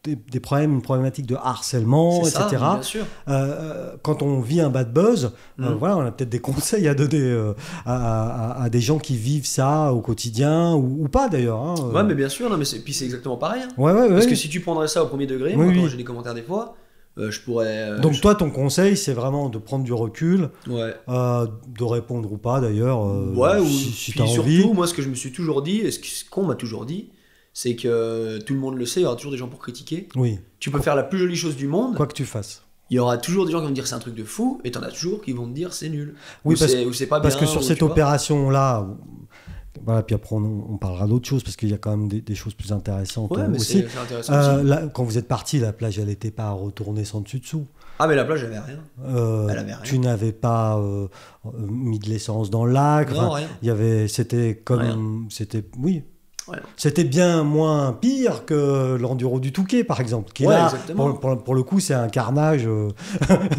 des problèmes, une problématique de harcèlement, c'est etc. Ça, bien sûr. Quand on vit un bad buzz, voilà, on a peut-être des conseils à donner à des gens qui vivent ça au quotidien, ou pas d'ailleurs. Hein, Ouais, mais bien sûr, non, mais puis c'est exactement pareil. Hein. Ouais, Parce que si tu prendrais ça au premier degré, moi, quand j'ai des commentaires des fois, je pourrais... Donc toi, ton conseil, c'est vraiment de prendre du recul, de répondre ou pas d'ailleurs, si tu as envie. Surtout, moi, ce que je me suis toujours dit, et ce qu'on m'a toujours dit, c'est que tout le monde le sait, il y aura toujours des gens pour critiquer. Oui. Tu peux faire la plus jolie chose du monde. Quoi que tu fasses. Il y aura toujours des gens qui vont te dire c'est un truc de fou, et t'en as toujours qui vont te dire c'est nul. Oui, ou c'est pas bien. Parce que sur cette opération-là... Voilà, puis après on parlera d'autres choses parce qu'il y a quand même des choses plus intéressantes aussi. C'est intéressant aussi. Là, quand vous êtes parti, la plage, elle n'était pas retournée sans dessus-dessous. Ah, mais la plage, elle avait rien. Elle avait rien. Tu n'avais pas mis de l'essence dans le lac. Non, rien. C'était comme... Rien. C'était... Oui. Ouais. C'était bien moins pire que l'enduro du Touquet, par exemple. Qui là, pour le coup, c'est un carnage.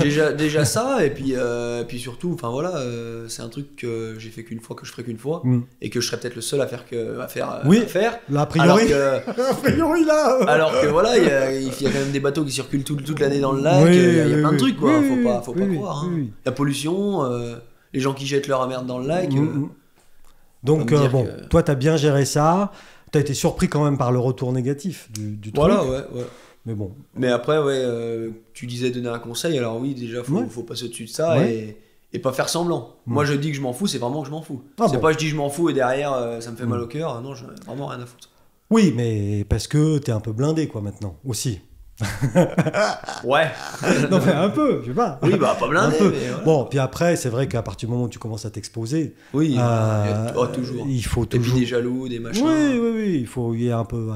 déjà ça, et puis surtout, enfin voilà, c'est un truc que j'ai fait qu'une fois, que je ferai qu'une fois, et que je serais peut-être le seul à faire. Oui, à faire. Là, a priori. A priori, là. Alors que voilà, il y a quand même des bateaux qui circulent toute l'année dans le lac. Il y a plein de trucs, quoi. Faut pas croire. Hein. La pollution, les gens qui jettent leur merde dans le lac. Donc, toi, tu as bien géré ça. Tu as été surpris quand même par le retour négatif du truc. Voilà, ouais. Mais bon. Mais après, tu disais donner un conseil. Alors oui, déjà, faut passer au-dessus de ça et pas faire semblant. Moi, je dis que je m'en fous, c'est vraiment que je m'en fous. C'est pas je dis je m'en fous et derrière, ça me fait mal au cœur. Non, j'ai vraiment rien à foutre. Oui, mais parce que tu es un peu blindé, quoi, maintenant, aussi. Ouais. Non, mais un peu, je sais pas. Oui, pas blindé. Mais voilà. Bon, puis après, c'est vrai qu'à partir du moment où tu commences à t'exposer, oui, toujours. Il faut toujours. Et puis des jaloux, des machins. Oui, il faut y a un peu,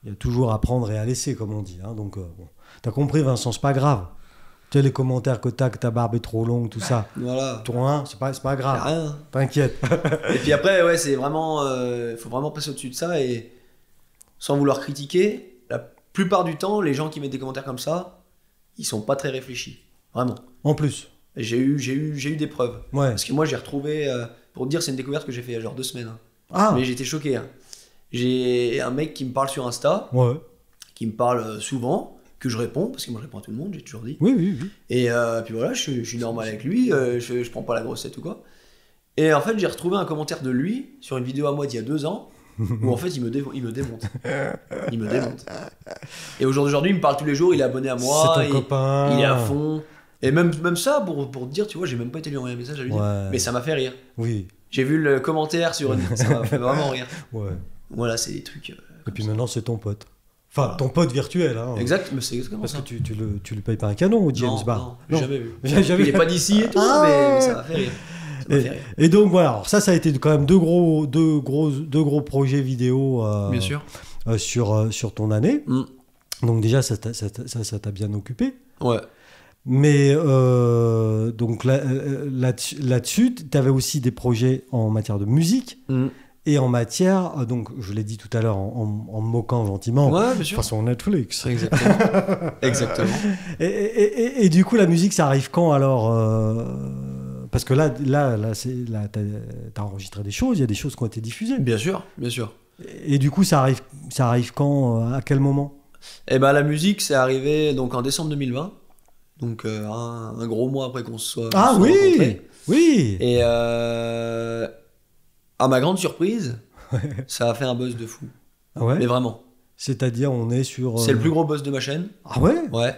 il y a toujours à prendre et à laisser, comme on dit. Hein, donc, t'as compris, Vincent, c'est pas grave. Tu sais, les commentaires que ta barbe est trop longue, tout ça. Voilà. Toi, c'est pas grave. Rien. T'inquiète. Et puis après, c'est vraiment, faut vraiment passer au-dessus de ça et sans vouloir critiquer. La plupart du temps, les gens qui mettent des commentaires comme ça, ils sont pas très réfléchis, vraiment. En plus. Et j'ai eu des preuves. Ouais. Parce que moi, j'ai retrouvé, pour te dire, c'est une découverte que j'ai fait il y a genre 2 semaines. Hein. Ah. Mais j'étais choqué. Hein. J'ai un mec qui me parle sur Insta, qui me parle souvent, que je réponds, parce que moi je réponds à tout le monde, j'ai toujours dit. Oui. Et puis voilà, je suis normal avec lui, je prends pas la grossette ou quoi. Et en fait, j'ai retrouvé un commentaire de lui sur une vidéo à moi d'il y a 2 ans. Où en fait il me démonte. Il me démonte. Et aujourd'hui il me parle tous les jours, il est abonné à moi, c'est ton copain. Il est à fond. Et même ça pour te dire, tu vois, j'ai même pas été lui envoyer un message à lui dire. Mais ça m'a fait rire. Oui. J'ai vu le commentaire ça m'a fait vraiment rire. Ouais. Voilà, c'est des trucs. Et puis maintenant c'est ton pote. Enfin, ton pote virtuel. Hein. Exact, mais c'est exactement parce ça. Parce que tu lui payes pas un canon au James Bar. Non, jamais vu. Il est pas d'ici et tout, mais ça m'a fait rire. Et donc voilà, alors ça a été quand même deux gros projets vidéo bien sûr. Sur ton année. Donc déjà ça t'a bien occupé. Ouais. Mais donc là-dessus, tu avais aussi des projets en matière de musique et en matière, donc je l'ai dit tout à l'heure en me moquant gentiment, façon Netflix. Exactement. Et du coup la musique ça arrive quand alors parce que là t'as enregistré des choses, il y a des choses qui ont été diffusées. Bien sûr. Et du coup, ça arrive quand, à quel moment ? Eh ben, la musique, c'est arrivé donc en décembre 2020, donc un gros mois après qu'on se soit rencontrés. Oui. Et à ma grande surprise, Ça a fait un buzz de fou. Ah ouais? Mais vraiment. C'est-à-dire, on est sur... C'est le plus gros buzz de ma chaîne. Ah ouais? Ouais.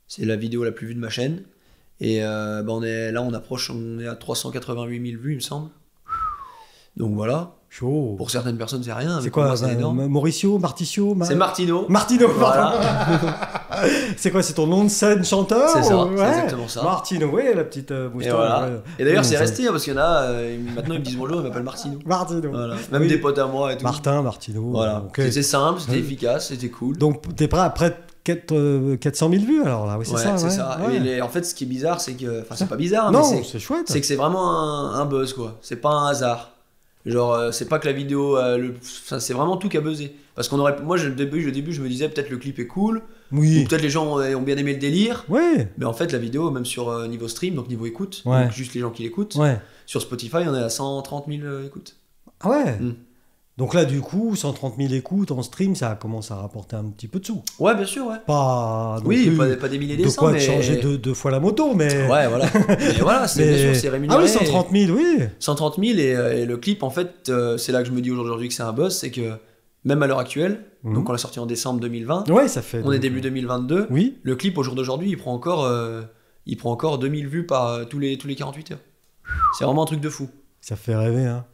C'est la vidéo la plus vue de ma chaîne. Et on est à 388 000 vues, il me semble. Donc voilà. Chaud. Pour certaines personnes, c'est rien. C'est quoi, c'est énorme. Mauricio, Marticio C'est Martino. Martino, voilà. C'est quoi, c'est ton nom de scène chanteur? C'est ça, c'est exactement ça. Martino, oui, la petite moustache. Et, voilà. Et d'ailleurs, c'est resté, parce qu'il y en a, maintenant ils me disent bonjour, ils m'appellent Martino. Martino. Voilà. Même des potes à moi et tout. Martino. Voilà. Okay. C'était simple, c'était efficace, c'était cool. Donc, t'es prêt après 400 000 vues alors là? Oui, c'est ça. C'est ça. Ouais. Et en fait, ce qui est bizarre, c'est que. Enfin, c'est pas bizarre, non, mais c'est chouette. C'est que c'est vraiment un buzz, quoi. C'est pas un hasard. Genre, c'est pas que la vidéo. C'est vraiment tout qui a buzzé. Parce qu'on aurait. Moi, au début, je me disais peut-être le clip est cool. Oui. Ou peut-être les gens ont bien aimé le délire. Ouais. Mais en fait, la vidéo, même sur niveau stream, donc niveau écoute, ouais. donc juste les gens qui l'écoutent, sur Spotify, on est à 130 000 écoutes. Ah ouais. Donc là, du coup, 130 000 écoutes en stream, ça commence à rapporter un petit peu de sous. Ouais, bien sûr, ouais. Pas des milliers des cents, mais... De quoi changer deux fois la moto, mais... Ouais, voilà. Mais voilà, bien sûr, c'est rémunéré. Ah oui, 130 000, oui. 130 000, et le clip, en fait, c'est là que je me dis aujourd'hui que c'est un buzz, c'est que même à l'heure actuelle, donc on l'a sorti en décembre 2020, ouais, ça fait... on est début 2022, oui. Le clip, au jour d'aujourd'hui, il prend encore 2000 vues par tous les 48 heures. C'est vraiment un truc de fou. Ça fait rêver, hein.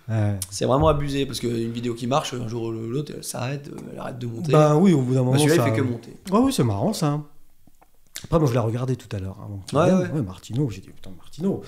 Ouais. C'est vraiment abusé parce qu'une vidéo qui marche, un jour ou l'autre, elle s'arrête, elle arrête de monter. Bah oui, au bout d'un moment. Celui-là, ça... il fait que monter. Ah oui, c'est marrant ça. Après, moi je l'ai regardé tout à l'heure. Ouais, Martino, j'ai dit putain, Martino.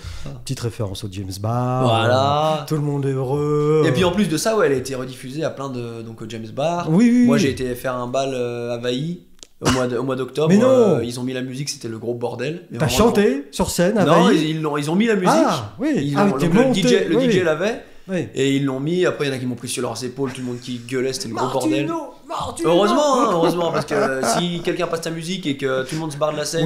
Petite référence au James Barr. Voilà. Tout le monde est heureux. Et puis en plus de ça, elle a été rediffusée à plein de. Donc au James Barr. Oui. Moi j'ai été faire un bal à Vailly. Au mois d'octobre, mais non. Ils ont mis la musique, c'était le gros bordel. T'as chanté sur scène à Vailly? Non, ils ont mis la musique. Ah, oui. Le DJ l'avait. Oui. Et ils l'ont mis, après il y en a qui m'ont pris sur leurs épaules, tout le monde qui gueulait, c'était le gros bordel. Martino. Heureusement, parce que si quelqu'un passe ta musique et que tout le monde se barre de la scène.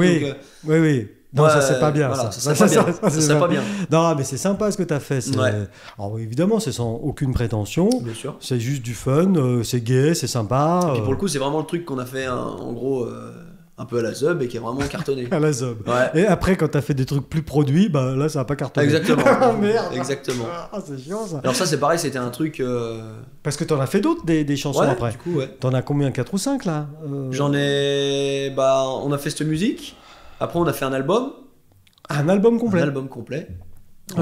Oui. Non, ça c'est pas bien. Voilà, ça serait pas bien. Non, mais c'est sympa ce que t'as fait. Alors évidemment, c'est sans aucune prétention. Bien sûr. C'est juste du fun, c'est gai, c'est sympa. Et puis pour le coup, c'est vraiment le truc qu'on a fait en gros. Un peu à la Zub et qui est vraiment cartonné. À la Zub. Ouais. Et après, quand t'as fait des trucs plus produits, bah là, ça va pas cartonné. Exactement. Merde. Exactement. Ah, c'est chiant ça. Alors ça, c'est pareil, c'était un truc. Parce que t'en as fait d'autres des chansons après. Du coup, ouais. T'en as combien, 4 ou 5 là? J'en ai. On a fait cette musique. Après, on a fait un album. Un album complet. Un album complet.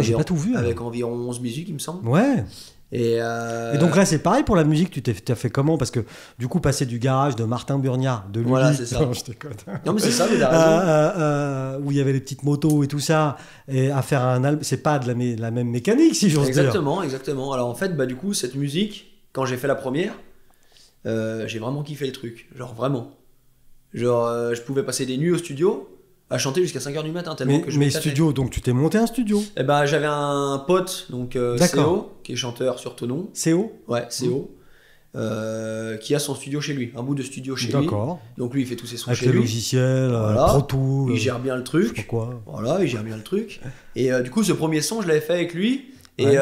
J'ai pas tout vu. Avec environ 11 musiques, il me semble. Ouais. Et donc là, c'est pareil pour la musique, tu t'as fait comment? Parce que du coup, passer du garage de Martin Burniard, de Lully, voilà, c'est ça. Non, je déconne. Non, mais c'est ça, mais t'as raison. Où il y avait les petites motos et tout ça, et à faire un album, c'est pas de la même mécanique, si j'ose dire. Exactement. Alors en fait, du coup, cette musique, quand j'ai fait la première, j'ai vraiment kiffé le truc. Genre vraiment. Genre, je pouvais passer des nuits au studio à chanter jusqu'à 5h du matin tellement que je mais studio, donc tu t'es monté un studio? Eh ben j'avais un pote, donc CO, qui est chanteur sur Tonon. CO? Ouais, CO. Qui a son studio chez lui, un bout de studio chez lui. D'accord. Donc lui il fait tous ses sons avec chez lui. Avec le logiciel, Pro Tools. Il gère bien le truc. Je sais pas quoi. Voilà, il gère bien le truc. Et du coup ce premier son je l'avais fait avec lui et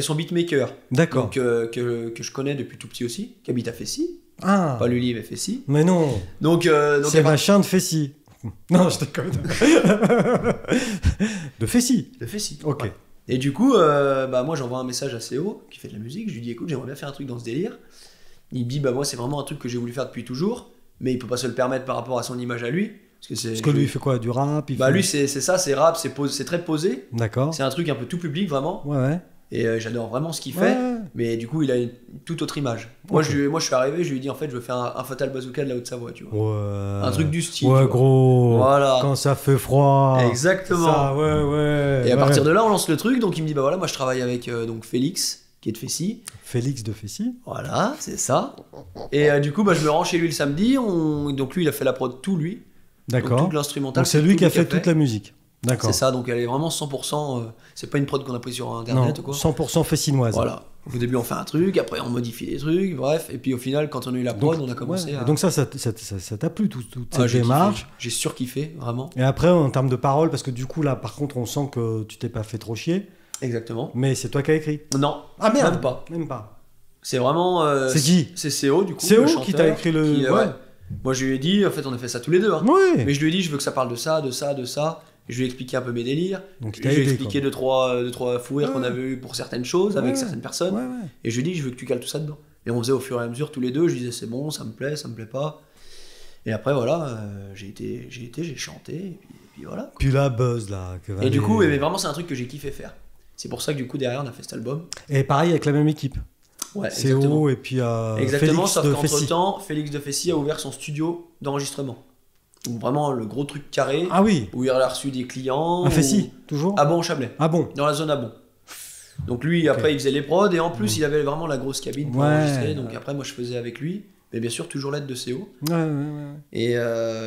son beatmaker. D'accord. Donc que je connais depuis tout petit aussi, qui habite à Fessy. Ah. Pas Lully mais Fessy. Mais non. Donc c'est machin de Fessy. Non, je déconne. De Fessy. De Fessy. Ok. Ouais. Et du coup, moi j'envoie un message à CO qui fait de la musique. Je lui dis écoute, j'aimerais bien faire un truc dans ce délire. Il me dit moi c'est vraiment un truc que j'ai voulu faire depuis toujours, mais il peut pas se le permettre par rapport à son image à lui. Parce que lui il fait quoi? Du rap? Lui c'est ça, c'est rap, c'est très posé. D'accord. C'est un truc un peu tout public vraiment. Ouais. Et j'adore vraiment ce qu'il fait, mais du coup il a une toute autre image. Moi je suis arrivé, je lui ai dit en fait je veux faire un Fatal Bazooka de la Haute-Savoie, tu vois. Ouais. Un truc du style. Ouais gros. Voilà. Quand ça fait froid. Exactement. Ça, ouais. Et à partir de là on lance le truc, donc il me dit moi je travaille avec donc Félix qui est de Fessy. Félix de Fessy. Voilà, c'est ça. Et du coup je me rends chez lui le samedi, donc lui il a fait la prod tout lui. D'accord. Donc tout l'instrumental. Donc c'est lui qui a fait toute la musique. D'accord. C'est ça, donc elle est vraiment 100%. C'est pas une prod qu'on a pris sur internet ou quoi. 100% fessinoise. Voilà. Au début, on fait un truc, après, on modifie des trucs, bref. Et puis au final, quand on a eu la prod, on a commencé à. Donc ça t'a plu, toute cette démarche? J'ai surkiffé, vraiment. Et après, en termes de paroles, parce que du coup, là, par contre, on sent que tu t'es pas fait trop chier. Exactement. Mais c'est toi qui as écrit? Non. Ah merde. Même pas. C'est vraiment. C'est qui? C'est CO, du coup. CO qui t'a écrit le. Ouais. Moi, je lui ai dit, en fait, on a fait ça tous les deux. Hein. Oui. Mais je lui ai dit, je veux que ça parle de ça, de ça, de ça. Je lui ai expliqué un peu mes délires. Donc, je lui ai expliqué deux, trois fous rires qu'on avait eu pour certaines choses avec certaines personnes. Et je lui ai dit, je veux que tu cales tout ça dedans. Et on faisait au fur et à mesure tous les deux. Je disais, c'est bon, ça me plaît pas. Et après, voilà, j'ai chanté. Et puis voilà. Quoi. Puis la buzz, là. Et du coup, mais vraiment, c'est un truc que j'ai kiffé faire. C'est pour ça que du coup, derrière, on a fait cet album. Et pareil avec la même équipe. Ouais, CO et puis exactement, Félix sauf de qu'entre-temps, Félix de Fessy a ouvert son studio d'enregistrement. Donc vraiment le gros truc carré. Ah oui. Où il a reçu des clients. À Fessy, toujours. À Bon-Chablais. Ah bon. Dans la zone à Bon. Donc lui, après, il faisait les prods et en plus, il avait vraiment la grosse cabine pour enregistrer. Donc après, moi, je faisais avec lui. Mais bien sûr, toujours l'aide de CO. Et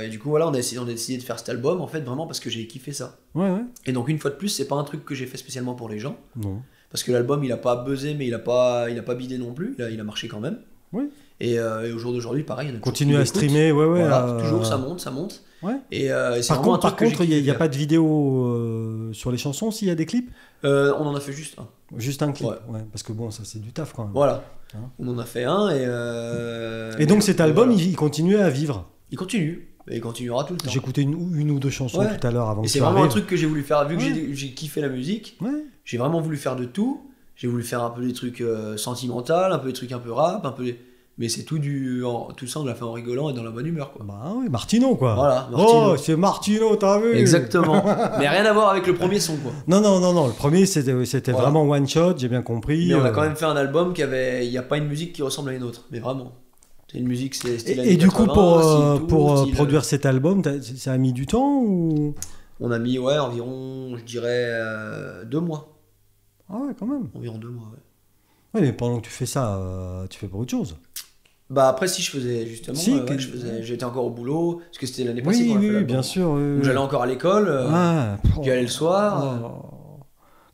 du coup, voilà, on a décidé de faire cet album, en fait, vraiment parce que j'ai kiffé ça. Et donc, une fois de plus, c'est pas un truc que j'ai fait spécialement pour les gens. Non. Parce que l'album, il a pas buzzé, mais il a pas bidé non plus. Il a marché quand même. Oui. Et au jour d'aujourd'hui, pareil, il y en a continue à streamer, voilà, toujours, ça monte. Ouais. Et c'est par vraiment contre, il n'y a pas de vidéo sur les chansons s'il y a des clips. On en a fait juste un. Juste un clip, parce que bon, ça c'est du taf quand même. Voilà. On en a fait un et donc cet album, il continuait à vivre. Il continue. Et il continuera tout le temps. J'écoutais une ou deux chansons tout à l'heure avant. Et c'est vraiment un truc que j'ai voulu faire, vu que j'ai kiffé la musique. J'ai vraiment voulu faire de tout. J'ai voulu faire un peu des trucs sentimentaux, un peu des trucs un peu rap, mais c'est tout ça on l'a fait en rigolant et dans la bonne humeur, quoi. Bah oui, Martino, quoi. Voilà, Martino. Oh, c'est Martino, t'as vu? Exactement. Mais rien à voir avec le premier son, quoi. Non, le premier c'était vraiment one shot, j'ai bien compris. Mais on a quand même fait un album il n'y a pas une musique qui ressemble à une autre, mais vraiment. C'est une musique, c'est style Et du coup, pour produire cet album, ça a mis du temps ou? On a mis, environ, je dirais, 2 mois. Ah ouais, quand même. Environ 2 mois, Ouais, mais pendant que tu fais ça, tu fais pas autre chose. Bah après, si je faisais justement, j'étais encore au boulot, parce que c'était l'année passée qu'on a fait l'album. Bien sûr. Donc j'allais encore à l'école, j'y allais le soir.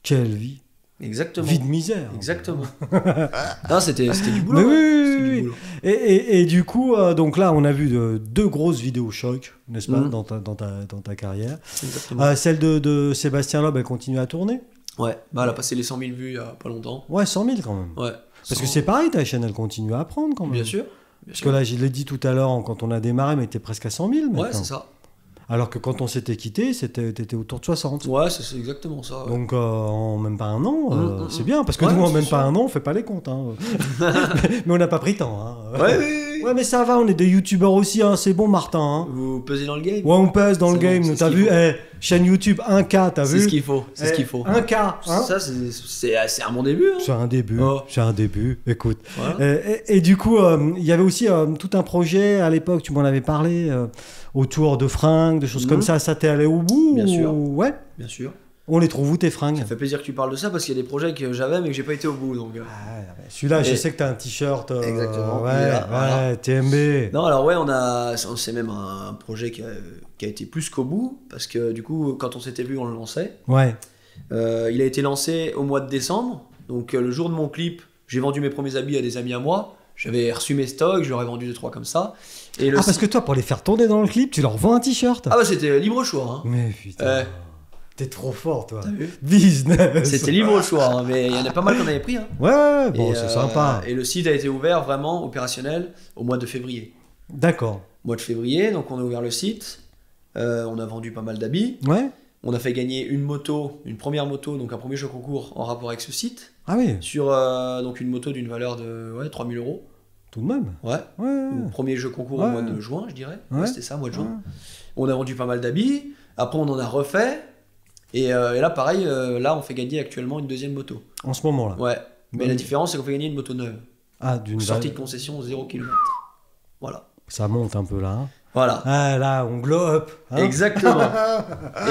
Quelle vie. Exactement. Vie de misère. Exactement. Non, c'était du boulot. Mais oui. Du boulot. Et du coup, donc là, on a vu 2 grosses vidéos choc, n'est-ce pas, dans ta carrière. Exactement. Celle de Sébastien Loeb, elle continue à tourner. Ouais, bah elle a passé les 100 000 vues il y a pas longtemps. Ouais, 100 000 quand même. Ouais. Parce que c'est pareil, ta chaîne, elle continue à apprendre quand même. Bien sûr. Parce que là, je l'ai dit tout à l'heure, quand on a démarré, mais t'es presque à 100 000 maintenant. Ouais, c'est ça. Alors que quand on s'était quitté, t'étais autour de 60. Ouais, c'est exactement ça. Ouais. Donc en même pas un an, c'est bien. Parce que nous, en même pas un an, on fait pas les comptes. Hein. Mais on n'a pas pris temps. Hein. Ouais, mais ça va, on est des youtubeurs aussi, hein. C'est bon, Martin. Hein. Vous pesez dans le game? Ouais, on pèse dans le game. T'as vu, chaîne YouTube 1K, t'as vu? C'est ce qu'il faut. C'est ce qu'il faut. 1K. Hein, ça, c'est un bon début. Hein. C'est un début. Écoute. Voilà. Et du coup, il y avait aussi tout un projet à l'époque, tu m'en avais parlé, autour de fringues, de choses comme ça. Ça t'est allé au bout? Bien sûr. Ouais. Bien sûr. On les trouve où tes fringues? Ça fait plaisir que tu parles de ça parce qu'il y a des projets que j'avais mais que j'ai pas été au bout. Donc... celui-là, je sais que t'as un t-shirt. Exactement. Ouais, TMB. Non, alors c'est même un projet qui a été plus qu'au bout parce que du coup, quand on s'était vu, on le lançait. Ouais. Il a été lancé au mois de décembre. Donc le jour de mon clip, j'ai vendu mes premiers habits à des amis à moi. J'avais reçu mes stocks, je leur ai vendu 2-3 comme ça. Et parce que toi, pour les faire tourner dans le clip, tu leur vends un t-shirt. Ah bah c'était libre choix. Hein. Mais putain. T'es trop fort, toi. T'as vu? Business. C'était libre au choix, hein, mais il y en a pas mal qu'on avait pris. Hein. Ouais, bon, c'est sympa. Et le site a été ouvert vraiment opérationnel au mois de février. D'accord. Mois de février, donc on a ouvert le site. On a vendu pas mal d'habits. Ouais. On a fait gagner une première moto, donc un premier jeu concours en rapport avec ce site. Ah oui. Sur donc une moto d'une valeur de 3 000 €. Tout de même. Ouais. Donc, premier jeu concours au mois de juin, je dirais. Ouais. C'était ça, mois de juin. On a vendu pas mal d'habits. Après, on en a refait. Et là, pareil, là, on fait gagner actuellement une deuxième moto. En ce moment-là. Ouais. Mais la différence, c'est qu'on fait gagner une moto neuve. D'une sortie de concession 0 km. Voilà. Ça monte un peu là. Hein. Voilà. Ah là, on glow up. Hein. Exactement.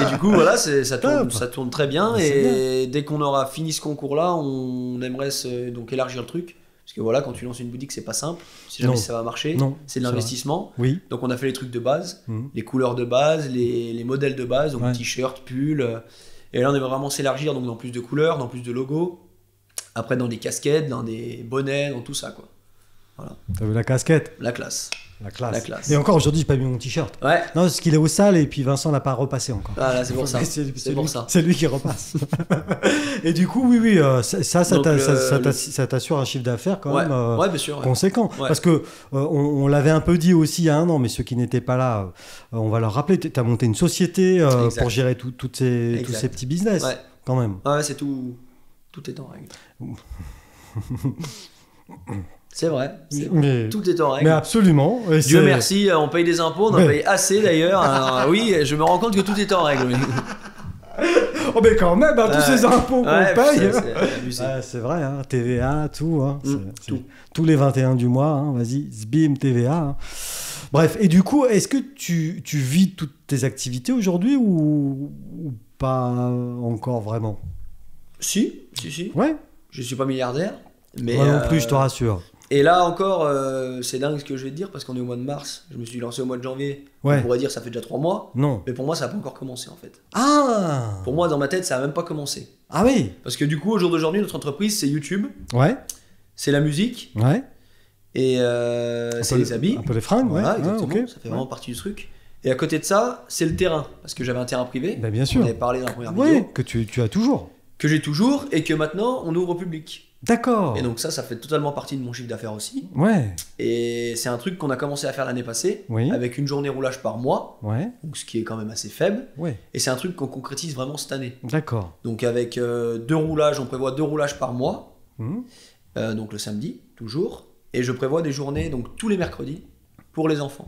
Et du coup, voilà, ça tourne très bien. Et dès qu'on aura fini ce concours-là, on aimerait donc élargir le truc. Parce que voilà, quand tu lances une boutique, c'est pas simple. Si jamais ça va marcher, c'est de l'investissement. Oui. Donc on a fait les trucs de base, les couleurs de base, les modèles de base, donc t-shirt, pull. Et là, on aimerait vraiment s'élargir donc dans plus de couleurs, dans plus de logos. Après, dans des casquettes, dans des bonnets, dans tout ça, quoi. Voilà. T'as vu la casquette? La classe. La classe. La classe. Et encore aujourd'hui, j'ai pas mis mon t-shirt. Ouais. Non, parce qu'il est au sale et puis Vincent l'a pas repassé encore. Ah là, c'est pour ça. C'est pour ça. C'est lui qui repasse. Et du coup, oui, ça t'assure un chiffre d'affaires quand même bien sûr, conséquent. Ouais. Parce que on l'avait un peu dit aussi il y a un an, mais ceux qui n'étaient pas là, on va leur rappeler. Tu as monté une société pour gérer tous ces petits business, quand même. Ouais, c'est tout. Tout est en règle. C'est vrai, tout est en règle. Mais absolument. Dieu merci, on paye des impôts, on en paye assez d'ailleurs. Alors, oui, je me rends compte que tout est en règle. Oh mais quand même, tous ces impôts qu'on paye. C'est vrai, hein, TVA, tout, hein, tout. Tous les 21 du mois, hein, vas-y, sbim, TVA. Hein. Bref, et du coup, est-ce que tu vis toutes tes activités aujourd'hui ou pas encore vraiment? Si. Ouais. Je suis pas milliardaire. Mais moi non plus, je te rassure. Et là encore, c'est dingue ce que je vais te dire parce qu'on est au mois de mars. Je me suis lancé au mois de janvier. On pourrait dire ça fait déjà 3 mois. Non. Mais pour moi, ça n'a pas encore commencé en fait. Ah. Pour moi, dans ma tête, ça n'a même pas commencé. Ah oui. Parce que du coup, au jour d'aujourd'hui, notre entreprise, c'est YouTube. Ouais. C'est la musique. Ouais. Et c'est les habits. Un peu les fringues. Voilà, exactement. Ça fait vraiment partie du truc. Et à côté de ça, c'est le terrain. Parce que j'avais un terrain privé. Ben, bien sûr. On avait parlé dans la première vidéo. Que tu as toujours. Que j'ai toujours et que maintenant, on ouvre au public. D'accord. Et donc ça fait totalement partie de mon chiffre d'affaires aussi. Ouais. Et c'est un truc qu'on a commencé à faire l'année passée, avec une journée roulage par mois, donc ce qui est quand même assez faible. Ouais. Et c'est un truc qu'on concrétise vraiment cette année. D'accord. Donc avec 2 roulages, on prévoit 2 roulages par mois, donc le samedi, toujours. Et je prévois des journées, donc tous les mercredis, pour les enfants.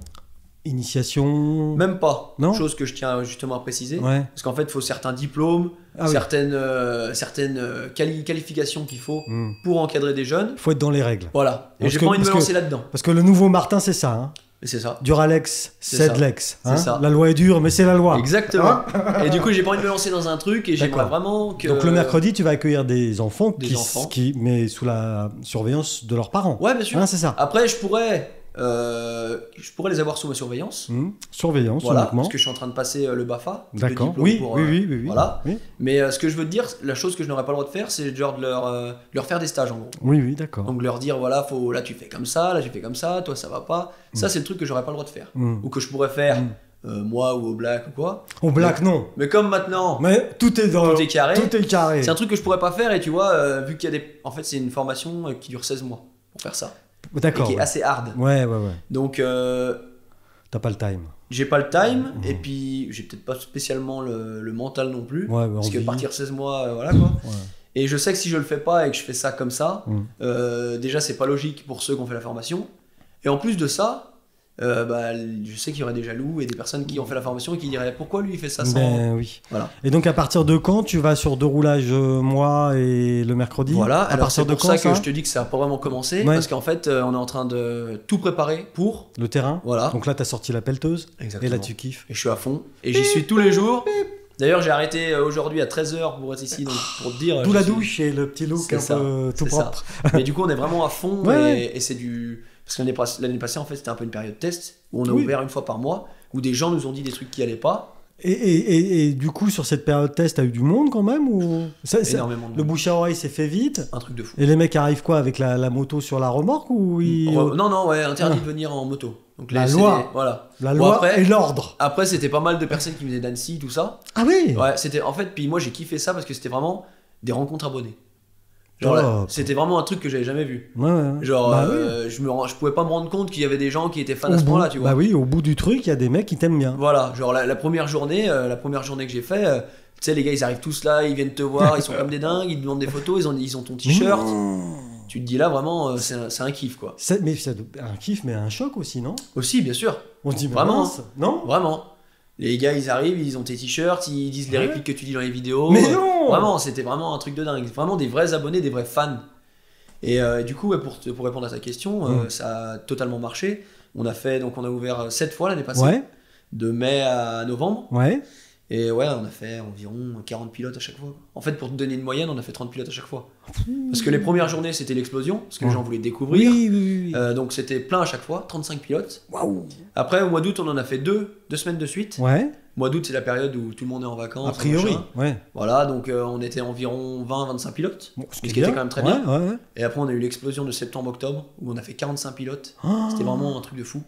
Initiation? Même pas. Non. Chose que je tiens justement à préciser. Ouais. Parce qu'en fait, il faut certains diplômes, certaines qualifications qu'il faut pour encadrer des jeunes. Il faut être dans les règles. Voilà. Et j'ai pas envie de me lancer là-dedans. Parce que le nouveau Martin, c'est ça. Hein. C'est ça. Duralex, Cedlex. Hein. C'est ça. La loi est dure, mais c'est la loi. Exactement. Et du coup, j'ai pas envie de me lancer dans un truc et j'aimerais vraiment que... Donc le mercredi, tu vas accueillir des enfants, mais sous la surveillance de leurs parents. Ouais, bien sûr. Hein, c'est ça. Après, je pourrais les avoir sous ma surveillance. Surveillance, voilà, uniquement. parce que je suis en train de passer le BAFA. D'accord. Le diplôme oui. Voilà. Oui. Mais ce que je veux te dire, la chose que je n'aurais pas le droit de faire, c'est genre de leur faire des stages en gros. Oui, d'accord. Donc leur dire voilà, là tu fais comme ça, là tu fais comme ça, toi ça va pas. Ça c'est le truc que j'aurais pas le droit de faire. Ou que je pourrais faire moi ou au Black ou quoi. Au Black non. Mais comme maintenant. Mais tout est carré. Tout est carré. C'est un truc que je pourrais pas faire et tu vois, vu qu'il y a des. En fait, c'est une formation qui dure 16 mois pour faire ça. D'accord. Et qui est assez hard. Ouais. Donc. T'as pas le time. J'ai pas le time et puis j'ai peut-être pas spécialement le mental non plus. Parce que partir 16 mois, voilà quoi. Ouais. Et je sais que si je le fais pas et que je fais ça comme ça, déjà c'est pas logique pour ceux qui ont fait la formation. Et en plus de ça, je sais qu'il y aurait des jaloux et des personnes qui ont fait la formation et qui diraient pourquoi lui il fait ça sans... oui. Voilà. Et donc à partir de quand tu vas sur 2 roulages moi et le mercredi? Voilà, à partir de quand ça que je te dis que ça n'a pas vraiment commencé parce qu'en fait on est en train de tout préparer pour... Le terrain. Voilà. Donc là tu as sorti la pelleteuse. Exactement. Et là tu kiffes. Et je suis à fond et j'y suis tous les jours. D'ailleurs j'ai arrêté aujourd'hui à 13h pour être ici donc pour te dire... D'où la douche et le petit look un peu tout propre. Mais du coup on est vraiment à fond et c'est du... Parce que l'année passée, en fait, c'était un peu une période test où on a ouvert une fois par mois, où des gens nous ont dit des trucs qui allaient pas. Et du coup, sur cette période test, t'as eu du monde quand même ou... Énormément de monde. Le bouche à oreille s'est fait vite. Un truc de fou. Et les mecs arrivent quoi, avec la moto sur la remorque ou Non, interdit de venir en moto. Donc la loi. Voilà. La loi après, et l'ordre. Après, c'était pas mal de personnes qui venaient d'Annecy, tout ça. Ah oui. Ouais, c'était en fait. Puis moi, j'ai kiffé ça parce que c'était vraiment des rencontres abonnés. Genre, c'était vraiment un truc que j'avais jamais vu. Genre, je pouvais pas me rendre compte qu'il y avait des gens qui étaient fans à ce point-là, tu vois. Bah oui, au bout du truc, il y a des mecs qui t'aiment bien. Voilà, genre la première journée que j'ai fait, tu sais, les gars, ils arrivent tous là, ils viennent te voir, ils sont comme des dingues, ils te demandent des photos, ils ont ton t-shirt. Tu te dis là, vraiment, c'est un kiff, quoi. Mais c'est un kiff, mais un choc aussi, non? Aussi, bien sûr. On se dit, vraiment, non? Vraiment. Les gars, ils arrivent, ils ont tes t-shirts, ils disent les répliques que tu dis dans les vidéos. Mais non! Vraiment, c'était vraiment un truc de dingue. Vraiment des vrais abonnés, des vrais fans. Et du coup, pour répondre à ta question, ça a totalement marché. On a ouvert 7 fois l'année passée, de mai à novembre. Ouais. Et on a fait environ 40 pilotes à chaque fois. En fait, pour te donner une moyenne, on a fait 30 pilotes à chaque fois. Parce que les premières journées, c'était l'explosion, parce que les gens voulaient découvrir. Oui. Donc c'était plein à chaque fois, 35 pilotes. Waouh. Après, au mois d'août, on en a fait 2 semaines de suite. Ouais. Mois d'août, c'est la période où tout le monde est en vacances. A priori, ouais. Voilà, donc on était environ 20-25 pilotes, bon, ce qui était quand même très bien. Ouais. Et après, on a eu l'explosion de septembre-octobre, où on a fait 45 pilotes. C'était vraiment un truc de fou.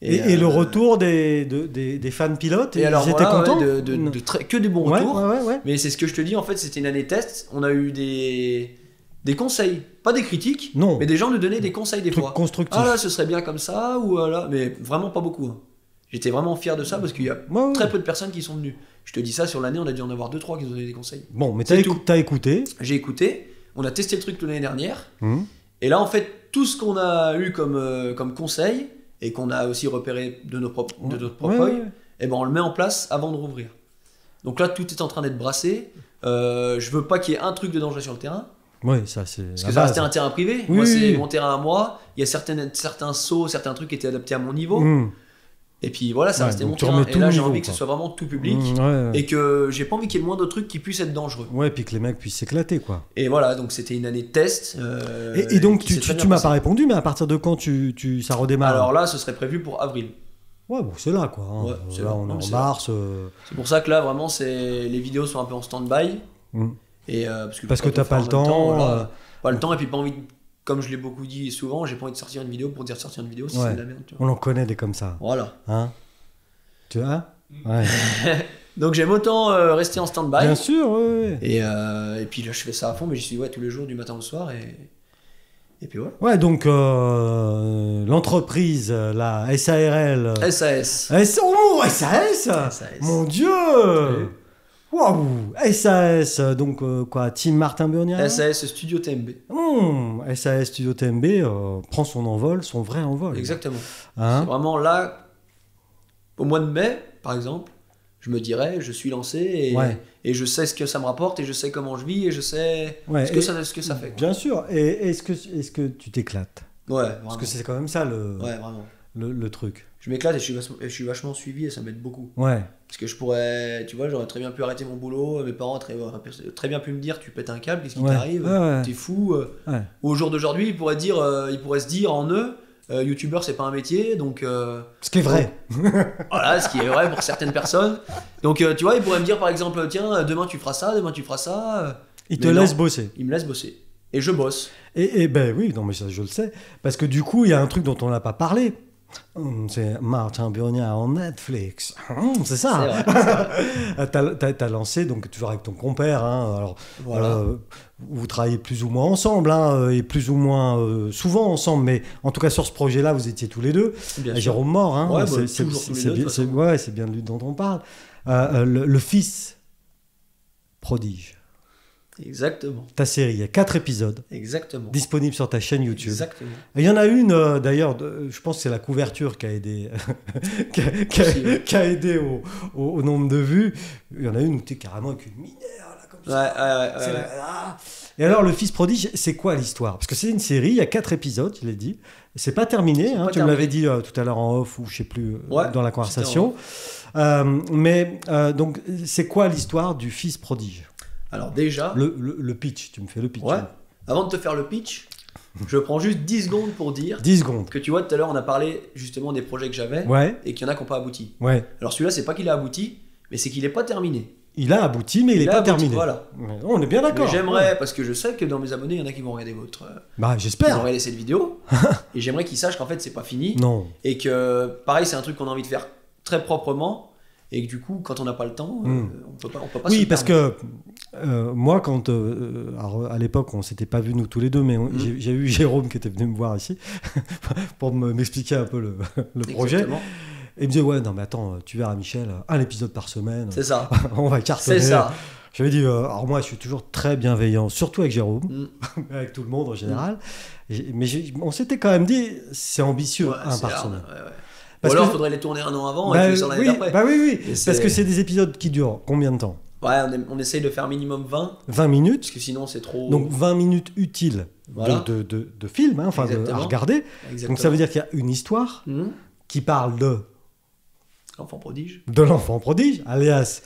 Et le retour des fans pilotes, ils étaient contents que des bons retours. Ouais. Mais c'est ce que je te dis, en fait, c'était une année test. On a eu des conseils, pas des critiques, mais des gens nous donnaient des conseils des fois. Constructifs. Ah là, ce serait bien comme ça, ou là, mais vraiment pas beaucoup. Hein. J'étais vraiment fier de ça parce qu'il y a très peu de personnes qui sont venues. Je te dis ça, sur l'année, on a dû en avoir 2-3 qui nous ont donné des conseils. Bon, mais t'as écouté. J'ai écouté, on a testé le truc l'année dernière, et là, en fait, tout ce qu'on a eu comme conseil, et qu'on a aussi repéré de notre propre œil, et ben on le met en place avant de rouvrir. Donc là, tout est en train d'être brassé. Je veux pas qu'il y ait un truc de danger sur le terrain. Oui, ça c'est. Parce que ça restait un terrain privé. Moi, c'est mon terrain à moi. Il y a certains sauts, certains trucs qui étaient adaptés à mon niveau. Et puis voilà, ça restait mon terrain. Et là, j'ai envie que ce soit vraiment tout public. Et que j'ai pas envie qu'il y ait le moindre truc qui puisse être dangereux. Ouais, puis que les mecs puissent s'éclater, quoi. Et voilà, donc c'était une année de test. Et donc, tu m'as pas répondu, mais à partir de quand ça redémarre? Alors là, ce serait prévu pour avril. Ouais, bon, c'est là, quoi. Hein. Là, on est en mars. C'est pour ça que là, vraiment, les vidéos sont un peu en stand-by. Et, parce que t'as pas le temps. Pas le temps, et puis pas envie de... Comme je l'ai beaucoup dit souvent, j'ai pas envie de sortir une vidéo pour dire sortir une vidéo, si c'est de la merde. Tu vois. On en connaît des comme ça. Voilà. Hein, tu vois. Ouais. Donc j'aime autant rester en stand-by. Bien sûr, ouais. Et puis là, je fais ça à fond, mais j'y suis tous les jours, du matin au soir. Et puis voilà. Ouais, donc l'entreprise, la SARL. SAS. SAS. Mon Dieu. Waouh. SAS, donc quoi, Team Martin Burnier. SAS Studio TMB. SAS Studio TMB prend son envol, son vrai envol. Exactement. C'est vraiment là, au mois de mai, par exemple, je me dirais, je suis lancé et je sais ce que ça me rapporte et je sais comment je vis et je sais ce que ça fait. Quoi. Bien sûr. Et est-ce que tu t'éclates? Ouais, vraiment. Parce que c'est quand même ça vraiment. Le truc. Je m'éclate et je suis vachement suivi et ça m'aide beaucoup. Ouais. Parce que je pourrais, tu vois, j'aurais très bien pu arrêter mon boulot, mes parents auraient très bien pu me dire, tu pètes un câble, qu'est-ce qui t'arrive, t'es fou. Au jour d'aujourd'hui, ils pourraient se dire en eux, youtubeur c'est pas un métier, donc... ce qui est vrai. Voilà, ce qui est vrai pour certaines personnes. Donc tu vois, ils pourraient me dire par exemple, tiens, demain tu feras ça. Ils te laissent bosser. Ils me laissent bosser. Et je bosse. Et ben oui, non mais ça je le sais. Parce que du coup, il y a un truc dont on n'a pas parlé. C'est Martin Burnier en Netflix. C'est ça. T'as lancé, donc toujours avec ton compère. Hein, alors, vous travaillez plus ou moins ensemble, hein, et plus ou moins souvent ensemble, mais en tout cas sur ce projet-là, vous étiez tous les deux. Jérôme Mort, hein, c'est bien de lui dont on parle. Le fils prodige. Exactement. Ta série, il y a 4 épisodes. Exactement. Disponibles sur ta chaîne YouTube. Exactement. Et il y en a une, d'ailleurs, je pense que c'est la couverture qui a aidé, qui a aidé au nombre de vues. Il y en a une où tu es carrément avec une minière, là, comme ça. Et alors, le fils prodige, c'est quoi l'histoire? Parce que c'est une série, il y a 4 épisodes, je l'ai dit. C'est pas terminé, hein, tu me l'avais dit tout à l'heure en off, ou je sais plus, dans la conversation. Donc, c'est quoi l'histoire du fils prodige? Alors déjà... Le pitch, tu me fais le pitch. Ouais. Avant de te faire le pitch, je prends juste 10 secondes pour dire 10 secondes. Que tu vois, tout à l'heure, on a parlé justement des projets que j'avais et qu'il y en a qui n'ont pas abouti. Ouais. Alors celui-là, c'est pas qu'il a abouti, mais c'est qu'il n'est pas terminé. Il a abouti, mais il n'est pas terminé. Voilà. On est bien d'accord. J'aimerais, parce que je sais que dans mes abonnés, il y en a qui vont regarder votre... j'espère. Ils vont regarder cette vidéo. Et j'aimerais qu'ils sachent qu'en fait, c'est pas fini. Non. Et que, pareil, c'est un truc qu'on a envie de faire très proprement. Et que du coup, quand on n'a pas le temps, on peut pas oui, parce que moi, quand alors, à l'époque, on s'était pas vus nous tous les deux, mais j'ai eu Jérôme qui était venu me voir ici pour m'expliquer un peu le projet. Et il me disait, ouais, non, mais attends, tu verras, Michel, un épisode par semaine. C'est ça. On va cartonner. C'est ça. J'avais dit, alors moi, je suis toujours très bienveillant, surtout avec Jérôme, avec tout le monde en général. Mais on s'était quand même dit, c'est ambitieux, un par semaine. Ou alors, il faudrait les tourner un an avant et puis sur l'année d'après. Oui. Parce que c'est des épisodes qui durent combien de temps? Ouais, on essaye de faire minimum 20 minutes. Parce que sinon, c'est trop... Donc 20 minutes utiles de film, hein, à regarder. Exactement. Donc ça veut dire qu'il y a une histoire qui parle de L'enfant prodige. De l'enfant prodige, alias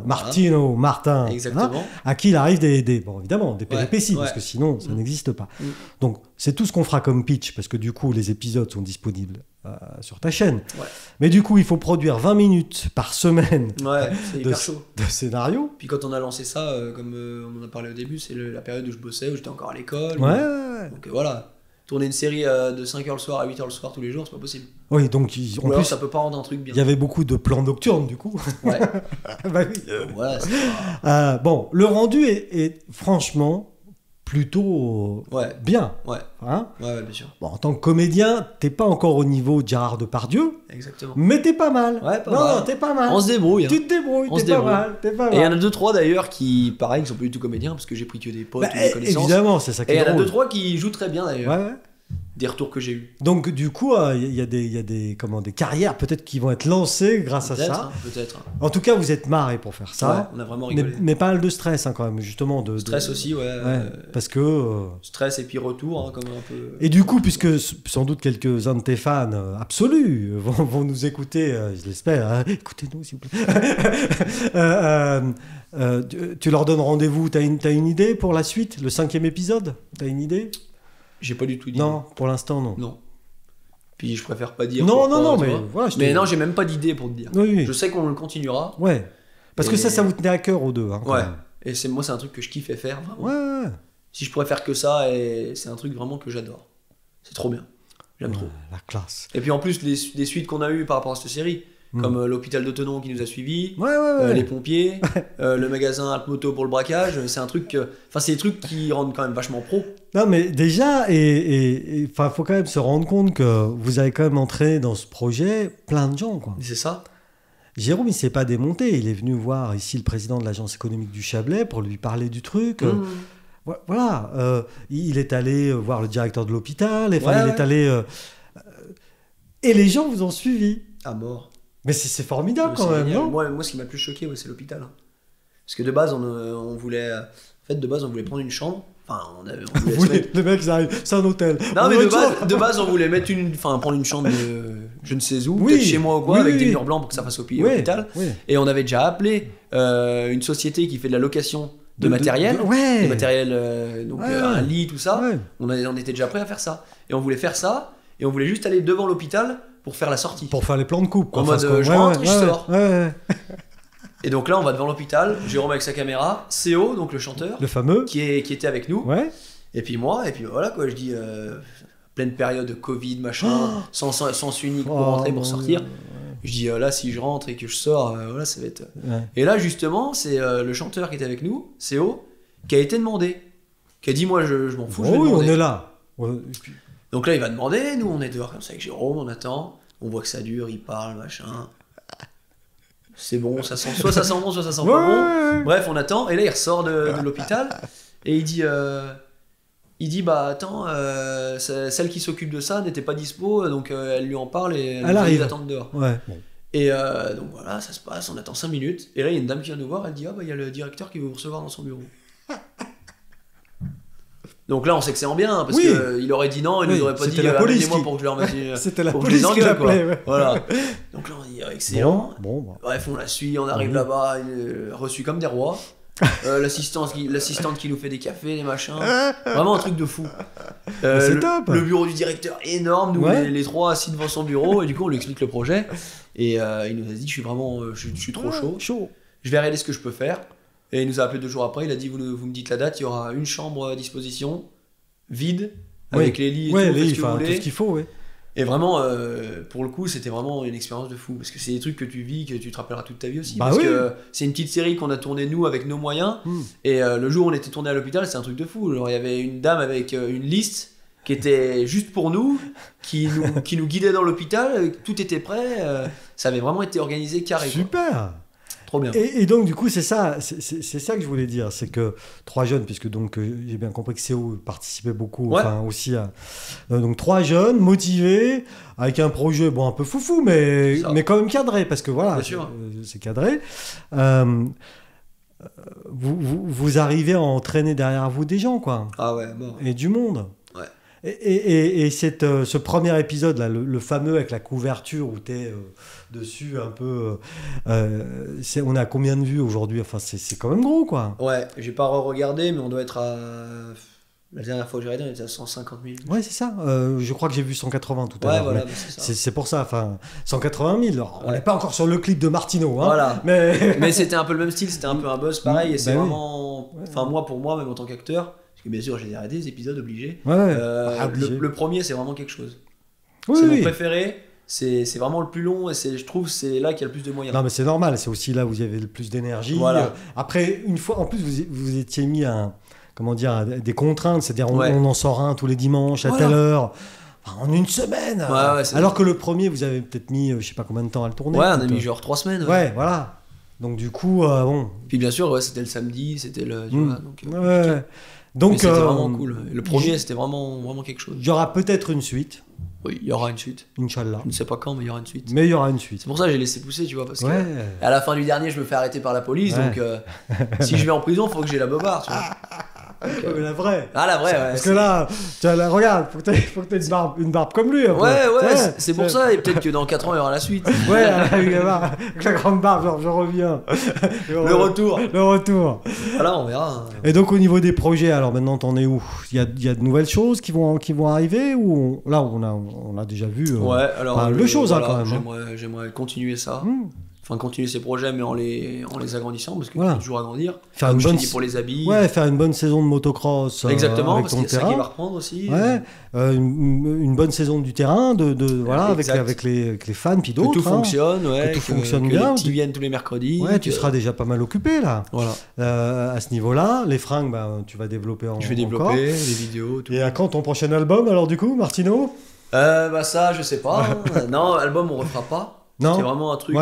Martino, Martin. Exactement. À qui il arrive bon, évidemment, des péripéties, parce que sinon, ça n'existe pas. Donc, c'est tout ce qu'on fera comme pitch, parce que du coup, les épisodes sont disponibles sur ta chaîne. Ouais. Mais du coup, il faut produire 20 minutes par semaine c'est hyper chaud. De scénario. Puis quand on a lancé ça, comme on en a parlé au début, c'est la période où je bossais, où j'étais encore à l'école. Donc voilà. Tourner une série de 5h le soir à 8h le soir tous les jours, c'est pas possible. Oui, donc en plus, ça peut pas rendre un truc bien. Il y avait beaucoup de plans nocturnes, du coup. Ouais. Bah oui. Voilà, c'est pas... bon, le rendu est franchement plutôt bien. Ouais. Hein, ouais, bien sûr. Bon, en tant que comédien, t'es pas encore au niveau de Gérard Depardieu. Exactement. Mais t'es pas mal. Ouais, pas mal. Non, t'es pas mal. On se débrouille. Tu te débrouilles, t'es pas mal. Et il y en a 2-3 d'ailleurs qui, pareil, qui sont pas du tout comédiens, parce que j'ai pris que des potes ou des connaissances. Évidemment, c'est ça qui est drôle. Et il y en a 2-3 qui jouent très bien d'ailleurs. Ouais. Des retours que j'ai eus. Donc du coup, il y a des carrières peut-être qui vont être lancées grâce à ça. Peut-être. En tout cas, vous êtes marrés pour faire ça. Ouais, on a vraiment rigolé. Mais pas mal de stress quand même, justement. Stress aussi, parce que... Stress et puis retour, comme un peu... Et du coup, puisque sans doute quelques-uns de tes fans absolus vont nous écouter, je l'espère, écoutez-nous s'il vous plaît. Tu leur donnes rendez-vous, t'as une idée pour la suite, le 5e épisode? T'as une idée? J'ai pas du tout d'idée. Non, pour l'instant, non. Non. Puis je préfère pas dire. Non, mais voilà. Mais non, j'ai même pas d'idée pour te dire. Oui. Je sais qu'on le continuera. Ouais. Parce que ça vous tenait à cœur aux deux. Hein, ouais. Et moi, c'est un truc que je kiffais faire, vraiment. Ouais. Si je pourrais faire que ça, et c'est un truc vraiment que j'adore. C'est trop bien. J'aime trop. La classe. Et puis en plus, les suites qu'on a eues par rapport à cette série, comme l'hôpital de Thonon qui nous a suivis, les pompiers, le magasin Altmoto pour le braquage, c'est un truc... c'est des trucs qui rendent quand même vachement pro. Non, mais déjà, faut quand même se rendre compte que vous avez quand même entraîné dans ce projet plein de gens, quoi. C'est ça. Jérôme, il s'est pas démonté. Il est venu voir ici le président de l'agence économique du Chablais pour lui parler du truc. Voilà. Il est allé voir le directeur de l'hôpital. Il est allé... et les gens vous ont suivi. À mort. Mais c'est formidable quand même, non? Moi, ce qui m'a le plus choqué, c'est l'hôpital. Parce que de base, on voulait... En fait, de base, on voulait prendre une chambre. Enfin, les mecs, ils arrivent, c'est un hôtel. Non, mais de base, on voulait prendre une chambre de je ne sais où, peut-être chez moi ou quoi, avec des murs blancs pour que ça fasse hôpital. Et on avait déjà appelé une société qui fait de la location de matériel. Des matériels, un lit, tout ça. On était déjà prêt à faire ça. Et on voulait faire ça, et on voulait juste aller devant l'hôpital pour faire la sortie. Pour faire les plans de coupe. En mode, je rentre et je sors. Et donc là, on va devant l'hôpital, Jérôme avec sa caméra, CO, donc le chanteur, le fameux, qui était avec nous, et puis moi, et puis voilà quoi, je dis, pleine période de Covid, machin, sens unique pour rentrer, pour sortir, je dis là, si je rentre et que je sors, voilà, ça va être... Et là, justement, c'est le chanteur qui était avec nous, CO, qui a été demandé, qui a dit, moi, je m'en fous, je vais demander. Oui, on est là. Donc là, il va demander, nous, on est dehors comme ça avec Jérôme, on attend, on voit que ça dure, il parle, machin... C'est bon, ça sent bon, soit ça sent pas bon. Bref, on attend. Et là, il ressort de l'hôpital et il dit bah attends, celle qui s'occupe de ça n'était pas dispo, donc elle lui en parle et elle arrive d'attendre dehors. Et donc voilà, ça se passe, on attend 5 minutes. Et là, il y a une dame qui vient nous voir, elle dit il y a le directeur qui veut vous recevoir dans son bureau. Donc là, on sait que c'est en bien, parce qu'il aurait dit non, il nous aurait pas dit amenez-moi pour que je leur mette. C'était la police qui l'appelait. Voilà. Donc là, on dit excellent. Bref, on la suit, on arrive là-bas, reçu comme des rois. L'assistante qui nous fait des cafés, des machins. Vraiment un truc de fou. C'est top. Le bureau du directeur énorme, nous les trois assis devant son bureau, et du coup, on lui explique le projet. Et il nous a dit je suis trop chaud. Je vais regarder ce que je peux faire. Et il nous a appelé 2 jours après, il a dit vous me dites la date, il y aura une chambre à disposition, vide, avec les lits et tout ce qu'il faut. Et vraiment, pour le coup, c'était vraiment une expérience de fou, parce que c'est des trucs que tu vis, que tu te rappelleras toute ta vie aussi, parce que c'est une petite série qu'on a tournée nous avec nos moyens, et le jour où on était tourné à l'hôpital, c'est un truc de fou. Alors, il y avait une dame avec une liste qui était juste pour nous, qui nous guidait dans l'hôpital, tout était prêt, ça avait vraiment été organisé carré. Super quoi. Trop bien. Et donc du coup c'est ça que je voulais dire, c'est que 3 jeunes, puisque donc j'ai bien compris que CO participait beaucoup, aussi à donc 3 jeunes motivés avec un projet un peu foufou mais quand même cadré, parce que voilà, c'est cadré. Vous arrivez à entraîner derrière vous des gens, quoi. Ah ouais, bon. Et du monde. Et ce premier épisode, là, le fameux avec la couverture où tu es dessus un peu... on a combien de vues aujourd'hui? Enfin, c'est quand même gros, quoi. Ouais, j'ai pas re-regardé, mais on doit être à... La dernière fois que j'ai regardé, on était à 150 000. Ouais, c'est ça. Je crois que j'ai vu 180 tout à l'heure. Ouais, voilà, c'est ça. C'est pour ça. Enfin, 180 000. Alors, on n'est pas encore sur le clip de Martino. Hein, voilà. Mais c'était un peu le même style, c'était un peu un buzz pareil. Et c'est vraiment... Enfin, moi, pour moi, même en tant qu'acteur... Parce que bien sûr, j'ai arrêté des épisodes obligés. Obligé. Le premier, c'est vraiment quelque chose. Oui, c'est mon préféré. C'est vraiment le plus long et je trouve que c'est là qu'il y a le plus de moyens. Non, mais c'est normal. C'est aussi là où il y avait le plus d'énergie. Voilà. Après, une fois, en plus, vous étiez mis à des contraintes. C'est-à-dire, on en sort un tous les dimanches à telle heure. Enfin, en une semaine. Alors que le premier, vous avez peut-être mis, je sais pas combien de temps à le tourner. Ouais, on a mis genre 3 semaines. Ouais, voilà. Donc du coup, bon. Puis bien sûr, c'était le samedi, c'était le. Tu vois, donc, donc, c'était vraiment cool. Le premier, c'était vraiment quelque chose. Il y aura peut-être une suite. Oui, il y aura une suite. Inch'Allah. Je ne sais pas quand, mais il y aura une suite. Mais il y aura une suite. C'est pour ça que j'ai laissé pousser, tu vois, parce que à la fin du dernier, je me fais arrêter par la police, donc si je vais en prison, il faut que j'ai la bobarde, tu vois. Mais la vraie. Ah, la vraie, ouais. Parce que là, regarde, faut que tu aies une barbe comme lui. Ouais, c'est pour ça, et peut-être que dans 4 ans, il y aura la suite. Ouais, avec la grande barbe, genre, je reviens. Le retour. Voilà, on verra. Et donc, au niveau des projets, alors maintenant, t'en es où? Il y a de nouvelles choses qui vont arriver ou là, on a déjà vu alors, quand même. J'aimerais continuer ça. Enfin, continuer ces projets, mais en les agrandissant, parce qu'il faut toujours agrandir. Faire une bonne pour les habits. Ouais, faire une bonne saison de motocross. Exactement, avec parce ton qu'il y a terrain. ça qui va reprendre aussi. Ouais, une bonne saison du terrain, avec les fans, puis d'autres. Que tout fonctionne, que tout fonctionne bien. Les petits viennent tous les mercredis. Ouais, tu seras déjà pas mal occupé, là. Voilà. À ce niveau-là, les fringues, tu vas développer Je vais développer, les vidéos, tout. Et à quand ton prochain album, alors, du coup, Martino? Ça, je sais pas. Non, album, on refera pas. Non. C'était vraiment un truc...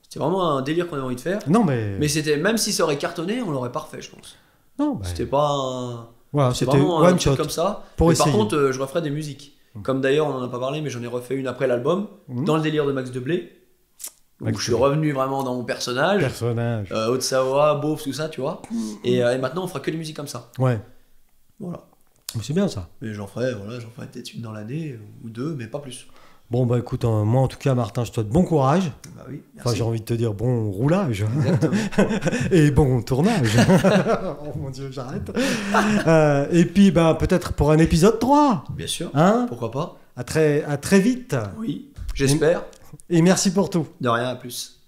C'était vraiment un délire qu'on avait envie de faire. Non, mais c'était, même si ça aurait cartonné, on l'aurait pas refait, je pense. Non, C'était pas un... Voilà, c'était vraiment un truc comme ça. Mais par contre, je referais des musiques. Comme d'ailleurs, on en a pas parlé, mais j'en ai refait une après l'album, dans le délire de Max Deblé. Donc je suis revenu vraiment dans mon personnage. Haute-Savoie, Beauf, tout ça, tu vois. Et maintenant, on fera que des musiques comme ça. Ouais. Voilà. C'est bien ça. Mais j'en ferai peut-être une dans l'année, ou 2, mais pas plus. Bon, bah écoute, moi en tout cas, Martin, je te souhaite bon courage. Bah oui, merci. Enfin, j'ai envie de te dire bon roulage. Exactement. Et bon tournage. Oh mon Dieu, j'arrête. Et puis, peut-être pour un épisode 3. Bien sûr. Hein? Pourquoi pas. À très vite. Oui, j'espère. Et merci pour tout. De rien, à plus.